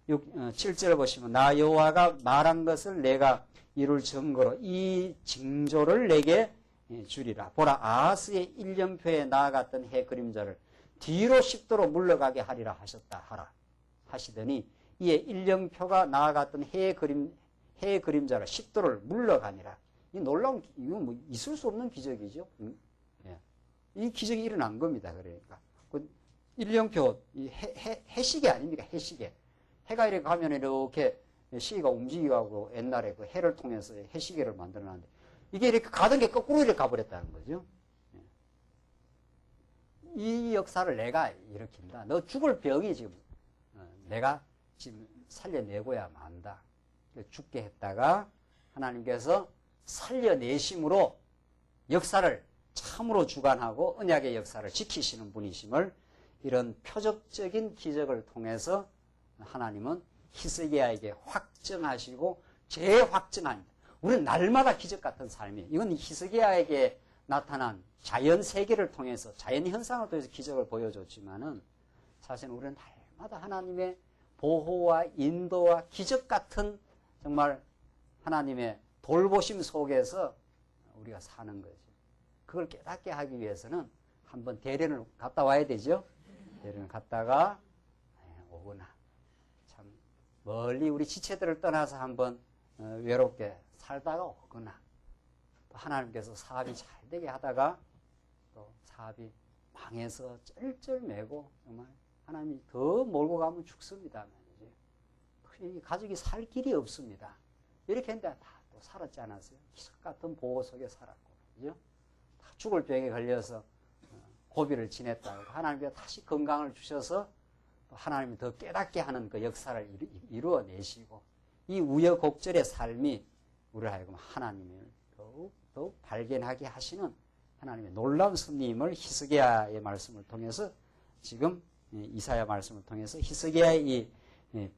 [SPEAKER 1] 7절을 보시면 나 여호와가 말한 것을 내가 이룰 증거로 이 징조를 내게 주리라. 보라, 아하스의 1년표에 나아갔던 해 그림자를 뒤로 10도로 물러가게 하리라 하셨다 하시더니 이에 1년표가 나아갔던 해의 그림자를 10도를 물러가니라. 이 놀라운, 이건 뭐 있을 수 없는 기적이죠. 예. 이 기적이 일어난 겁니다. 그러니까. 1년표, 해시계 아닙니까? 해시계. 해가 이렇게 가면 이렇게 시계가 움직이고 옛날에 그 해를 통해서 해시계를 만들어놨는데 이게 이렇게 가던 게 거꾸로 이렇게 가버렸다는 거죠. 예. 이 역사를 내가 일으킨다. 너 죽을 병이 지금 내가 지금 살려내고야 만다. 죽게 했다가 하나님께서 살려내심으로 역사를 참으로 주관하고 언약의 역사를 지키시는 분이심을 이런 표적적인 기적을 통해서 하나님은 히스기야에게 확증하시고 재확증합니다. 우리는 날마다 기적 같은 삶이에요. 이건 히스기야에게 나타난 자연 세계를 통해서 자연 현상을 통해서 기적을 보여줬지만은 사실 우리는 날마다 하나님의 보호와 인도와 기적 같은 정말 하나님의 돌보심 속에서 우리가 사는 거죠. 그걸 깨닫게 하기 위해서는 한번 대련을 갔다 와야 되죠. 대련을 갔다가 오거나 참 멀리 우리 지체들을 떠나서 한번 외롭게 살다가 오거나 또 하나님께서 사업이 잘 되게 하다가 또 사업이 망해서 쩔쩔매고 정말 하나님이 더 몰고 가면 죽습니다. 더 이 가족이 살 길이 없습니다. 이렇게 했는데 다 또 살았지 않았어요? 기적 같은 보호 속에 살았고, 그죠? 다 죽을 병에 걸려서 고비를 지냈다고 하나님께서 다시 건강을 주셔서 하나님이 더 깨닫게 하는 그 역사를 이루어내시고, 이 우여곡절의 삶이 우리를 하여금 하나님을 더욱 발견하게 하시는 하나님의 놀라운 섭리임을 히스기야의 말씀을 통해서, 지금 이사야 말씀을 통해서 히스기야의 이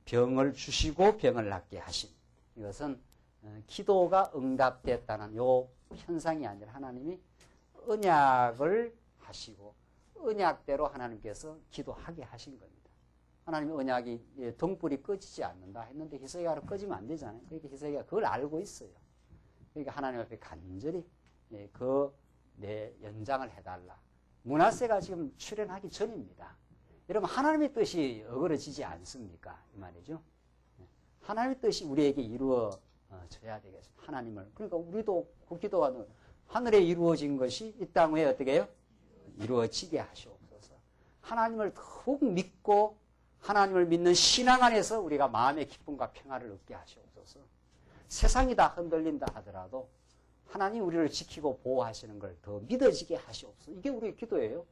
[SPEAKER 1] 병을 주시고 병을 낫게 하신 이것은 기도가 응답됐다는 요 현상이 아니라 하나님이 언약을 하시고 언약대로 하나님께서 기도하게 하신 겁니다. 하나님의 언약이 등불이 꺼지지 않는다 했는데 히스기야로 꺼지면 안 되잖아요. 그러니까 히스기야가 그걸 알고 있어요. 그러니까 하나님 앞에 간절히 내 연장을 해달라. 므낫세가 지금 출현하기 전입니다. 여러분, 하나님의 뜻이 어그러지지 않습니까? 이 말이죠. 하나님의 뜻이 우리에게 이루어져야 되겠습니다. 하나님을. 그러니까 우리도 그 기도가 하늘에 이루어진 것이 이 땅 위에 어떻게 해요? 이루어지게 하시옵소서. 하나님을 더욱 믿고 하나님을 믿는 신앙 안에서 우리가 마음의 기쁨과 평화를 얻게 하시옵소서. 세상이 다 흔들린다 하더라도 하나님 우리를 지키고 보호하시는 걸 더 믿어지게 하시옵소서. 이게 우리의 기도예요.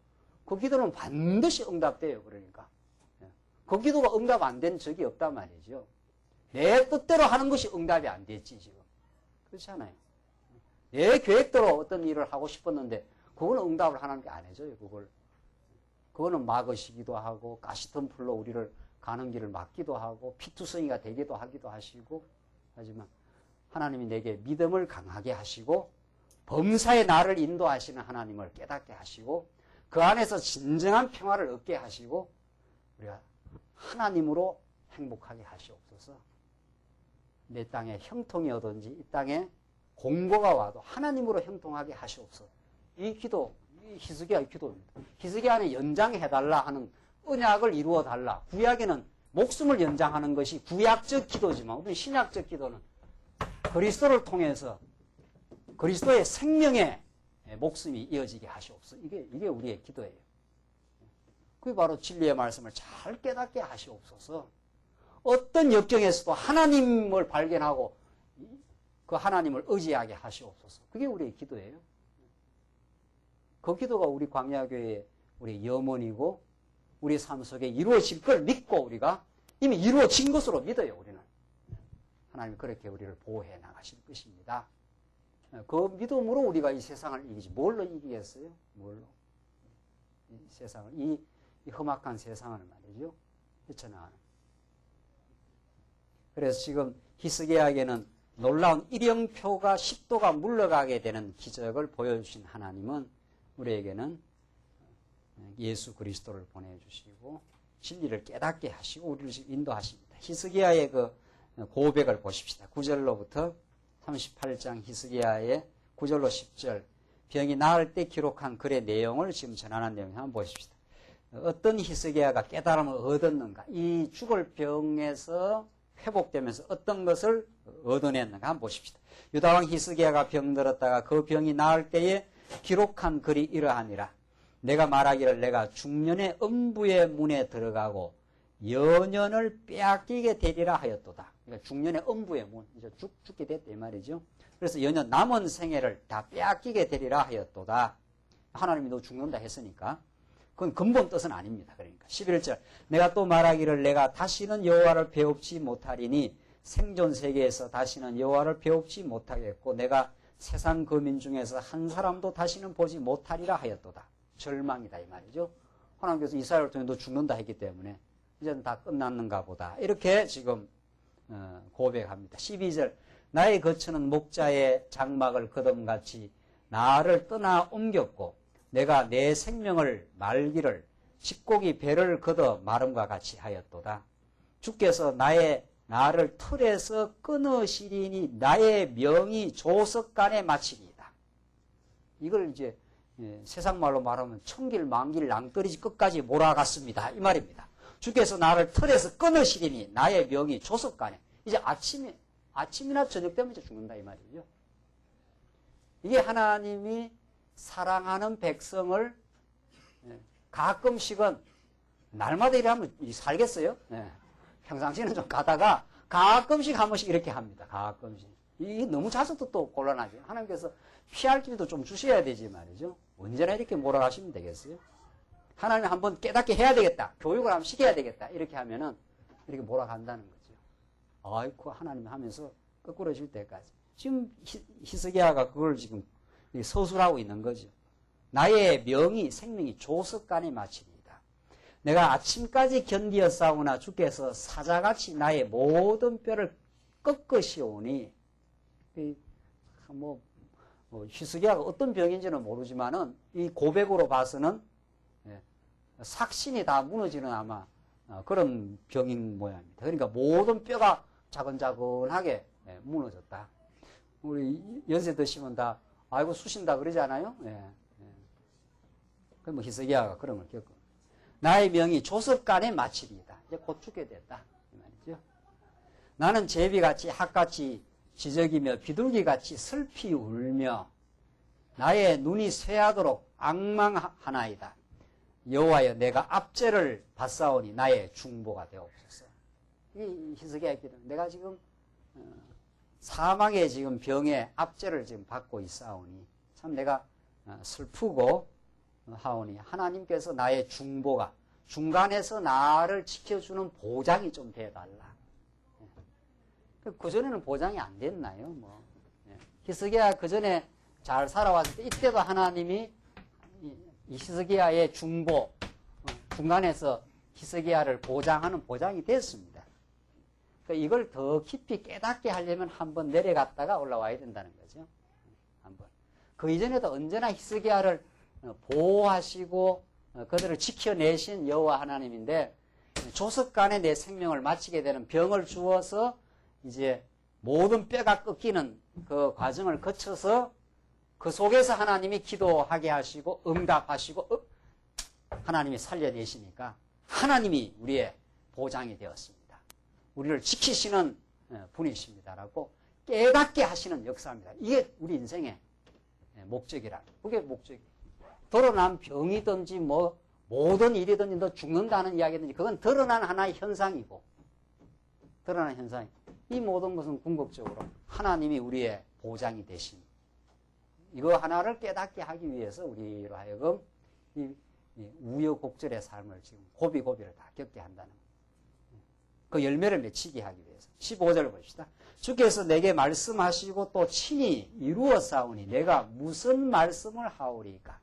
[SPEAKER 1] 그 기도는 반드시 응답돼요. 그러니까 그 기도가 응답 안 된 적이 없단 말이죠. 내 뜻대로 하는 것이 응답이 안 됐지 지금. 그렇지 않아요? 내 계획대로 어떤 일을 하고 싶었는데 그거는 응답을 하나님께 안 해줘요. 그거는 막으시기도 하고 가시덤불로 우리를 가는 길을 막기도 하고 피투성이가 되기도 하기도 하시고, 하지만 하나님이 내게 믿음을 강하게 하시고 범사의 나를 인도하시는 하나님을 깨닫게 하시고 그 안에서 진정한 평화를 얻게 하시고 우리가 하나님으로 행복하게 하시옵소서. 내 땅에 형통이 오든지 이 땅에 공고가 와도 하나님으로 형통하게 하시옵소서. 이 기도, 이 히스기야의 기도입니다. 히스기야는 연장해달라 하는 언약을 이루어달라. 구약에는 목숨을 연장하는 것이 구약적 기도지만 우리는 신약적 기도는 그리스도를 통해서 그리스도의 생명의 목숨이 이어지게 하시옵소서. 이게 우리의 기도예요. 그게 바로 진리의 말씀을 잘 깨닫게 하시옵소서. 어떤 역경에서도 하나님을 발견하고 그 하나님을 의지하게 하시옵소서. 그게 우리의 기도예요. 그 기도가 우리 광야교회의 우리 염원이고 우리 삶 속에 이루어질 걸 믿고 우리가 이미 이루어진 것으로 믿어요. 우리는 하나님이 그렇게 우리를 보호해 나가실 것입니다. 그 믿음으로 우리가 이 세상을 이기지. 뭘로 이기겠어요? 뭘로? 이 세상을, 이 험악한 세상을 말이죠. 헤쳐나가는. 그래서 지금 히스기야에게는 놀라운 일영표가 10도가 물러가게 되는 기적을 보여주신 하나님은 우리에게는 예수 그리스도를 보내주시고 진리를 깨닫게 하시고 우리를 인도하십니다. 히스기야의 그 고백을 보십시다. 9절로부터 38장 히스기야의 9절로 10절 병이 나을 때 기록한 글의 내용을 지금 전하는 내용 한번 보십시다. 어떤 히스기야가 깨달음을 얻었는가, 이 죽을 병에서 회복되면서 어떤 것을 얻어냈는가 한번 보십시다. 유다왕 히스기야가 병들었다가 그 병이 나을 때에 기록한 글이 이러하니라. 내가 말하기를 내가 중년의 음부의 문에 들어가고 연연을 빼앗기게 되리라 하였도다. 그러니까 중년의 음부의 문, 이제 죽게 됐다 이 말이죠. 그래서 연연 남은 생애를 다 빼앗기게 되리라 하였도다. 하나님이 너 죽는다 했으니까 그건 근본 뜻은 아닙니다. 그러니까 11절 내가 또 말하기를 내가 다시는 여호와를 배웁지 못하리니 생존 세계에서 다시는 여호와를 배웁지 못하겠고 내가 세상 거민 중에서 한 사람도 다시는 보지 못하리라 하였도다. 절망이다 이 말이죠. 하나님께서 이스라엘을 통해 너 죽는다 했기 때문에 이제는 다 끝났는가 보다. 이렇게 지금 고백합니다. 12절 나의 거처는 목자의 장막을 거둠같이 나를 떠나 옮겼고 내가 내 생명을 말기를 집고기 배를 걷어 마름과 같이 하였도다. 주께서 나를 틀에서 끊으시리니 나의 명이 조석간에 마치리이다. 이걸 이제 세상 말로 말하면 천길 만길 낭떠러지 끝까지 몰아갔습니다. 이 말입니다. 주께서 나를 틀에서 끊으시리니 나의 명이 조석간에, 이제 아침이나 저녁 되면 이제 죽는다 이 말이죠. 이게 하나님이 사랑하는 백성을 가끔씩은 날마다 이러면 살겠어요? 평상시에는 좀 가다가 가끔씩 한 번씩 이렇게 합니다. 가끔씩. 이게 너무 자주 또 곤란하죠. 하나님께서 피할 길도 좀 주셔야 되지 말이죠. 언제나 이렇게 몰아가시면 되겠어요? 하나님 한번 깨닫게 해야 되겠다. 교육을 한번 시켜야 되겠다. 이렇게 하면은 이렇게 몰아간다는 거죠. 아이고, 하나님 하면서 거꾸러질 때까지. 지금 히스기야가 그걸 지금 서술하고 있는 거죠. 나의 명이 생명이 조석간에 마칩니다. 내가 아침까지 견디었사오나 주께서 사자같이 나의 모든 뼈를 꺾으시오니 히스기야가 어떤 병인지는 모르지만은 이 고백으로 봐서는 삭신이 다 무너지는 아마 그런 병인 모양입니다. 그러니까 모든 뼈가 자근자근하게 무너졌다. 우리 연세 드시면 다 아이고 쑤신다 그러지 않아요? 그럼 히스기야가 그런 걸 겪고 나의 명이 조석간에 마치리이다. 이제 곧 죽게 됐다 이 말이죠. 나는 제비같이 학같이 지적이며 비둘기같이 슬피 울며 나의 눈이 쇠하도록 앙망하나이다. 여호와여 내가 압제를 받사오니 나의 중보가 되옵소서. 이 히스기야의 기도. 내가 지금 사망의 지금 병에 압제를 지금 받고 있사오니 참 내가 슬프고 하오니 하나님께서 나의 중보가 중간에서 나를 지켜주는 보장이 좀 돼달라. 그전에는 보장이 안 됐나요? 히스기야 그전에 잘 살아왔을 때 이때도 하나님이 이 히스기야의 중보 중간에서 히스기야를 보장하는 보장이 됐습니다. 그러니까 이걸 더 깊이 깨닫게 하려면 한번 내려갔다가 올라와야 된다는 거죠. 한번. 그 이전에도 언제나 히스기야를 보호하시고 그들을 지켜내신 여호와 하나님인데 조석간에 내 생명을 마치게 되는 병을 주어서 이제 모든 뼈가 꺾이는 그 과정을 거쳐서 그 속에서 하나님이 기도하게 하시고 응답하시고 하나님이 살려내시니까 하나님이 우리의 보장이 되었습니다. 우리를 지키시는 분이십니다라고 깨닫게 하시는 역사입니다. 이게 우리 인생의 목적이라. 그게 목적이에요. 드러난 병이든지 뭐 모든 일이든지 너 죽는다는 이야기든지 그건 드러난 하나의 현상이고 드러난 현상이 이 모든 것은 궁극적으로 하나님이 우리의 보장이 되신 이거 하나를 깨닫게 하기 위해서 우리로 하여금 이 우여곡절의 삶을 지금 고비고비를 다 겪게 한다는 그 열매를 맺히게 하기 위해서 15절 봅시다. 주께서 내게 말씀하시고 또 친히 이루었사오니 내가 무슨 말씀을 하오리까.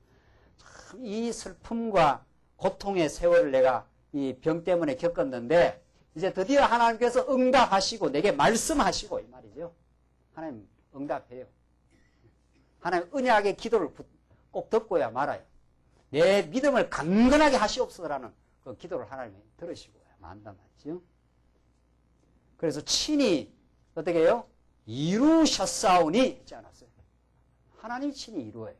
[SPEAKER 1] 참 이 슬픔과 고통의 세월을 내가 이 병 때문에 겪었는데 이제 드디어 하나님께서 응답하시고 내게 말씀하시고 이 말이죠. 하나님 응답해요. 하나님 언약의 기도를 꼭 듣고야 말아요. 내 믿음을 강건하게 하시옵소서라는 그 기도를 하나님이 들으시고야 만단 말이죠. 그래서 친히 어떻게 해요? 이루셨사오니 했지 않았어요. 하나님이 친히 이루어요.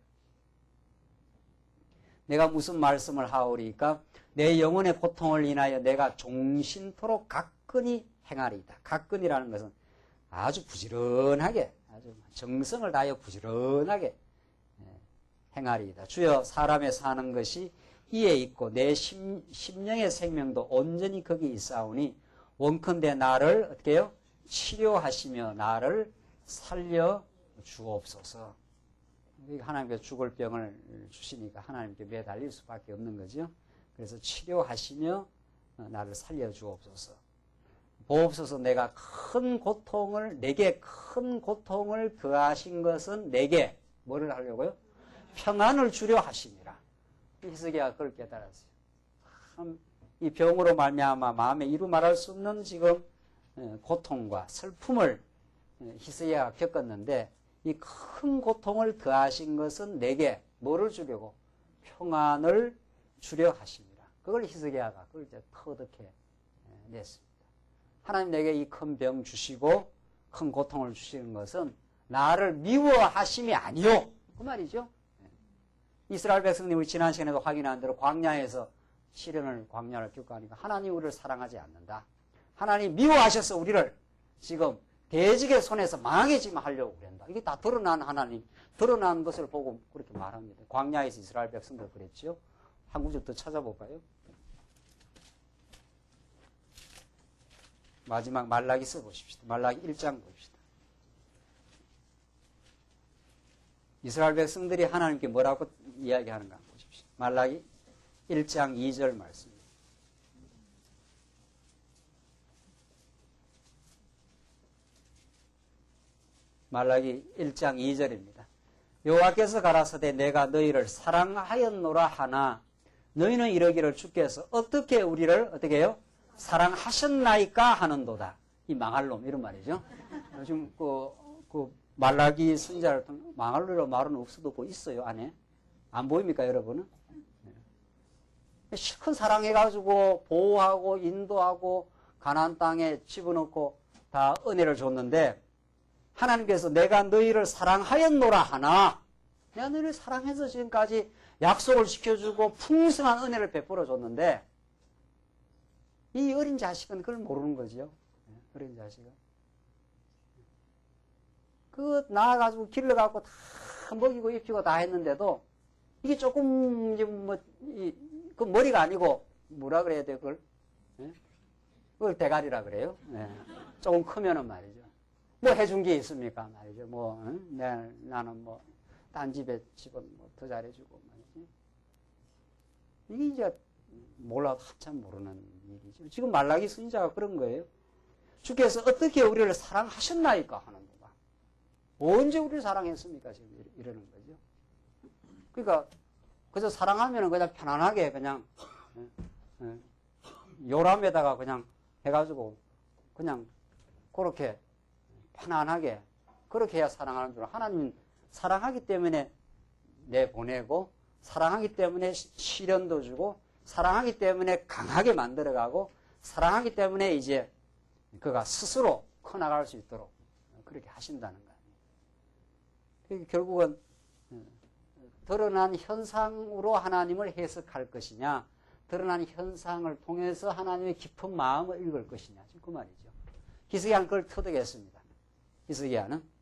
[SPEAKER 1] 내가 무슨 말씀을 하오리까? 내 영혼의 고통을 인하여 내가 종신토록 가끈히 행하리이다. 가끈이라는 것은 아주 부지런하게 아주 정성을 다하여 부지런하게 행하리이다. 주여 사람의 사는 것이 이에 있고 내 심령의 생명도 온전히 거기 있사오니 원컨대 나를 어떻게 해요? 치료하시며 나를 살려 주옵소서. 하나님께서 죽을 병을 주시니까 하나님께 매달릴 수밖에 없는 거죠. 그래서 치료하시며 나를 살려 주옵소서. 보옵소서. 내가 내게 큰 고통을 더하신 것은 내게 뭐를 하려고요? 평안을 주려 하심이라. 히스기야가 그걸 깨달았어요. 참 이 병으로 말미암아 마음에 이루 말할 수 없는 지금 고통과 슬픔을 히스기야가 겪었는데 이 큰 고통을 더하신 것은 내게 뭐를 주려고? 평안을 주려 하심이라. 그걸 히스기야가 그걸 이제 터득해 냈습니다. 하나님 내게 이 큰 병 주시고 큰 고통을 주시는 것은 나를 미워하심이 아니요. 그 말이죠. 이스라엘 백성님 우리 지난 시간에도 확인한 대로 광야에서 광야를 겪고 하니까 하나님 우리를 사랑하지 않는다. 하나님 미워하셔서 우리를 지금 대적의 손에서 망하게 지금 하려고 그런다. 이게 다 드러난 하나님, 드러난 것을 보고 그렇게 말합니다. 광야에서 이스라엘 백성들 그랬죠. 한 구절 더 찾아볼까요? 마지막 말라기 써보십시다. 말라기 1장 봅시다. 이스라엘 백성들이 하나님께 뭐라고 이야기하는가 보십시오. 말라기 1장 2절 말씀입니다. 말라기 1장 2절입니다. 여호와께서 가라사대 내가 너희를 사랑하였노라 하나 너희는 이러기를 주께서 어떻게 우리를 어떻게 해요? 사랑하셨나이까 하는도다. 이 망할 놈 이런 말이죠. 지금 그 말라기 선지자를 통해 망할 놈이라고 말은 없어도 뭐 있어요 안에. 안 보입니까 여러분은? 실컷 사랑해가지고 보호하고 인도하고 가나안 땅에 집어넣고 다 은혜를 줬는데 하나님께서 내가 너희를 사랑하였노라 하나 내가 너희를 사랑해서 지금까지 약속을 지켜주고 풍성한 은혜를 베풀어 줬는데 이 어린 자식은 그걸 모르는 거죠. 어린 자식은. 그거 낳아가지고 길러갖고 다 먹이고 입히고 다 했는데도 이게 조금 그 머리가 아니고 뭐라 그래야 돼 그걸? 그걸 대가리라 그래요. 조금 크면은 말이죠. 뭐 해준 게 있습니까 말이죠. 나는 뭐 딴 집에 집은 뭐 더 잘해주고 말이지. 이게 이제 몰라 한참 모르는 일이죠. 지금 말라기 선지자가 그런 거예요. 주께서 어떻게 우리를 사랑하셨나이까 하는 거가. 언제 우리를 사랑했습니까 지금 이러는 거죠. 그러니까 그래서 사랑하면은 그냥 편안하게 그냥 요람에다가 그냥 해가지고 그냥 그렇게 편안하게 그렇게 해야 사랑하는 줄. 하나님은 사랑하기 때문에 내보내고 사랑하기 때문에 시련도 주고 사랑하기 때문에 강하게 만들어가고 사랑하기 때문에 이제 그가 스스로 커나갈 수 있도록 그렇게 하신다는 거예요. 결국은 드러난 현상으로 하나님을 해석할 것이냐 드러난 현상을 통해서 하나님의 깊은 마음을 읽을 것이냐 지금 그 말이죠. 히스기야는 그걸 터득했습니다. 히스기야는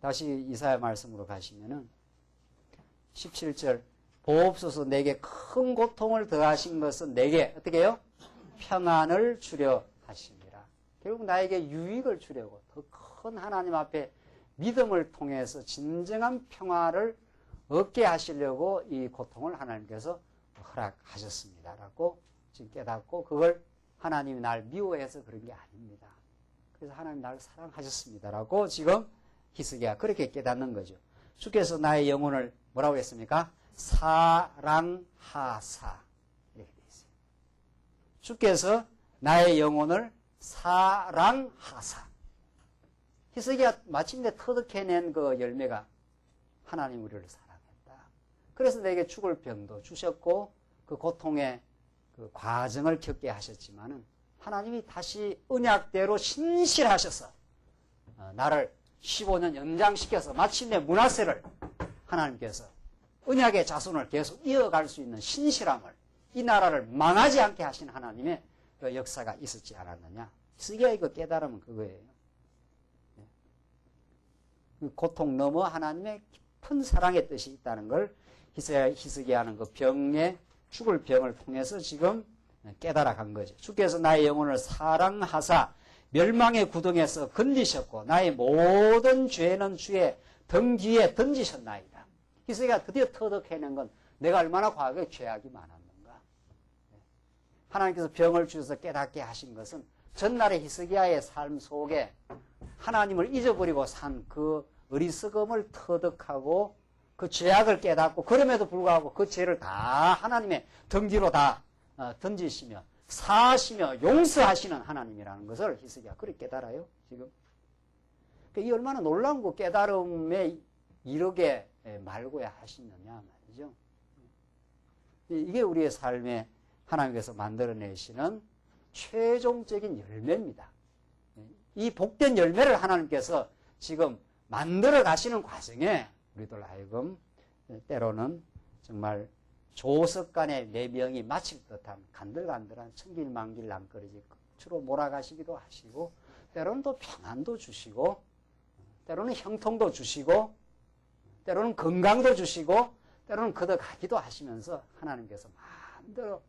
[SPEAKER 1] 다시 이사야 말씀으로 가시면은 17절 보옵소서 내게 큰 고통을 더하신 것은 내게 어떻게 해요? 평안을 주려 하십니다. 결국 나에게 유익을 주려고 더 큰 하나님 앞에 믿음을 통해서 진정한 평화를 얻게 하시려고 이 고통을 하나님께서 허락하셨습니다라고 지금 깨닫고 그걸 하나님이 날 미워해서 그런 게 아닙니다. 그래서 하나님 나를 사랑하셨습니다라고 지금 히스기야 그렇게 깨닫는 거죠. 주께서 나의 영혼을 뭐라고 했습니까? 사랑하사 이렇게 되어 있어요. 주께서 나의 영혼을 사랑하사. 히스기야 마침내 터득해낸 그 열매가 하나님 우리를 사랑했다. 그래서 내게 죽을 병도 주셨고 그 고통의 그 과정을 겪게 하셨지만은 하나님이 다시 언약대로 신실하셔서 나를 15년 연장시켜서 마침내 므낫세를 하나님께서 언약의 자손을 계속 이어갈 수 있는 신실함을 이 나라를 망하지 않게 하신 하나님의 그 역사가 있었지 않았느냐. 히스기야의 그 깨달음은 그거예요. 그 고통 넘어 하나님의 깊은 사랑의 뜻이 있다는 걸 히스기야는 그 병에 죽을 병을 통해서 지금 깨달아 간 거죠. 주께서 나의 영혼을 사랑하사 멸망의 구덩이에서 건지셨고 나의 모든 죄는 주의 등 뒤에 던지셨나이다. 히스기야가 드디어 터득해낸 건 내가 얼마나 과거에 죄악이 많았는가. 하나님께서 병을 주셔서 깨닫게 하신 것은 전날의 히스기야의 삶 속에 하나님을 잊어버리고 산 그 어리석음을 터득하고 그 죄악을 깨닫고 그럼에도 불구하고 그 죄를 다 하나님의 등 뒤로 다 던지시며 사하시며 용서하시는 하나님이라는 것을 히스기야가 그렇게 깨달아요. 지금 이 얼마나 놀라운 그 깨달음에 이르게 말고야 하시느냐 말이죠. 이게 우리의 삶에 하나님께서 만들어내시는 최종적인 열매입니다. 이 복된 열매를 하나님께서 지금 만들어 가시는 과정에 우리들 하여금 때로는 정말 조석간의 내명이 마칠 듯한 간들간들한 천길만길 낭떠러지 끝으로 몰아가시기도 하시고 때로는 또 평안도 주시고 때로는 형통도 주시고 때로는 건강도 주시고 때로는 걷어가기도 하시면서 하나님께서 마음대로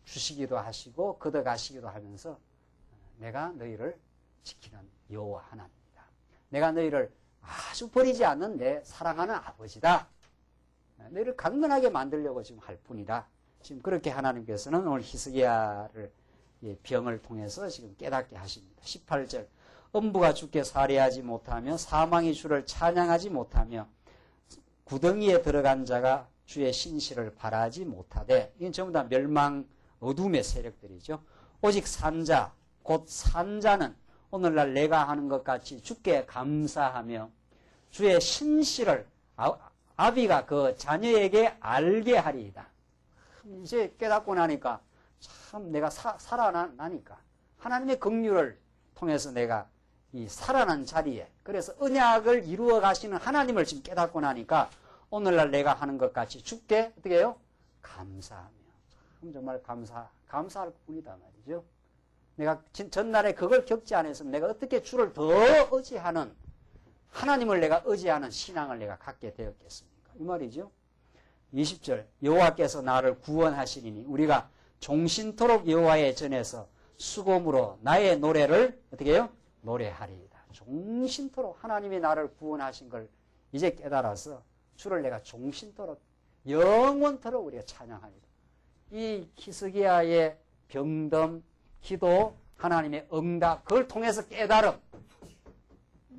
[SPEAKER 1] 주시기도 하시고 걷어가시기도 하면서 내가 너희를 지키는 여호와 하나님이다. 내가 너희를 아주 버리지 않는 내 사랑하는 아버지다. 너희를 강건하게 만들려고 지금 할 뿐이다. 지금 그렇게 하나님께서는 오늘 히스기야를 병을 통해서 지금 깨닫게 하십니다. 18절 음부가 주께 살해하지 못하며 사망이 주를 찬양하지 못하며 구덩이에 들어간 자가 주의 신실을 바라지 못하되, 이건 전부 다 멸망 어둠의 세력들이죠. 오직 산자 곧 산자는 오늘날 내가 하는 것 같이 주께 감사하며 주의 신실을 아비가 그 자녀에게 알게 하리이다. 이제 깨닫고 나니까 참 내가 살아나니까 하나님의 긍휼을 통해서 내가 이 살아난 자리에, 그래서 언약을 이루어 가시는 하나님을 지금 깨닫고 나니까 오늘날 내가 하는 것 같이 주께 어떻게 해요? 감사하며. 참 정말 감사할 뿐이다 말이죠. 내가 전날에 그걸 겪지 않았으면 내가 어떻게 주를 더 의지하는, 하나님을 내가 의지하는 신앙을 내가 갖게 되었겠습니까? 이 말이죠. 20절 여호와께서 나를 구원하시리니 우리가 종신토록 여호와의 전에서 수고무로 나의 노래를 어떻게 해요? 노래하리이다. 종신토록 하나님이 나를 구원하신 걸 이제 깨달아서 주를 내가 종신토록 영원토록 우리가 찬양하리이다. 이 히스기야의 병듦, 기도, 하나님의 응답, 그걸 통해서 깨달음,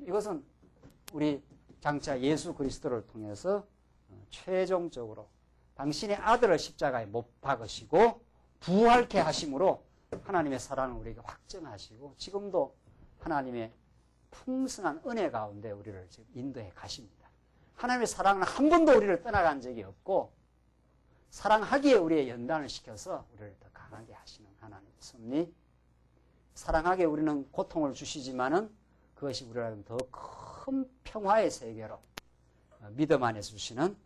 [SPEAKER 1] 이것은 우리 장차 예수 그리스도를 통해서 최종적으로 당신의 아들을 십자가에 못 박으시고 부활케 하심으로 하나님의 사랑을 우리에게 확증하시고 지금도 하나님의 풍성한 은혜 가운데 우리를 지금 인도해 가십니다. 하나님의 사랑은 한 번도 우리를 떠나간 적이 없고 사랑하기에 우리의 연단을 시켜서 우리를 더 강하게 하시는 하나님의 섭리. 사랑하기에 우리는 고통을 주시지만은 그것이 우리를 더 큰 평화의 세계로 믿음 안에서 주시는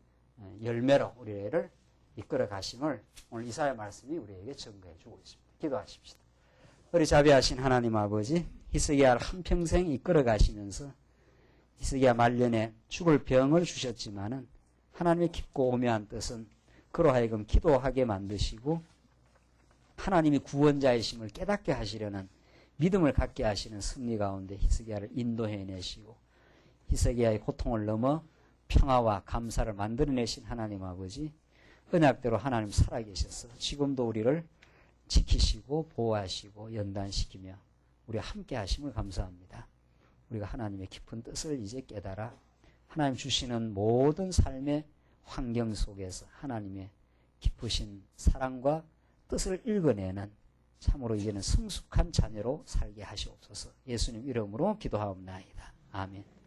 [SPEAKER 1] 열매로 우리를 이끌어 가심을 오늘 이사야 말씀이 우리에게 증거해 주고 있습니다. 기도하십시다. 우리 자비하신 하나님 아버지, 히스기야를 한평생 이끌어 가시면서 히스기야 말년에 죽을 병을 주셨지만은 하나님의 깊고 오묘한 뜻은 그로 하여금 기도하게 만드시고 하나님이 구원자이심을 깨닫게 하시려는 믿음을 갖게 하시는 섭리 가운데 히스기야를 인도해내시고 히스기야의 고통을 넘어 평화와 감사를 만들어내신 하나님 아버지, 언약대로 하나님 살아계셔서 지금도 우리를 지키시고 보호하시고 연단시키며 우리와 함께 하심을 감사합니다. 우리가 하나님의 깊은 뜻을 이제 깨달아 하나님 주시는 모든 삶의 환경 속에서 하나님의 깊으신 사랑과 뜻을 읽어내는 참으로 이제는 성숙한 자녀로 살게 하시옵소서. 예수님 이름으로 기도하옵나이다. 아멘.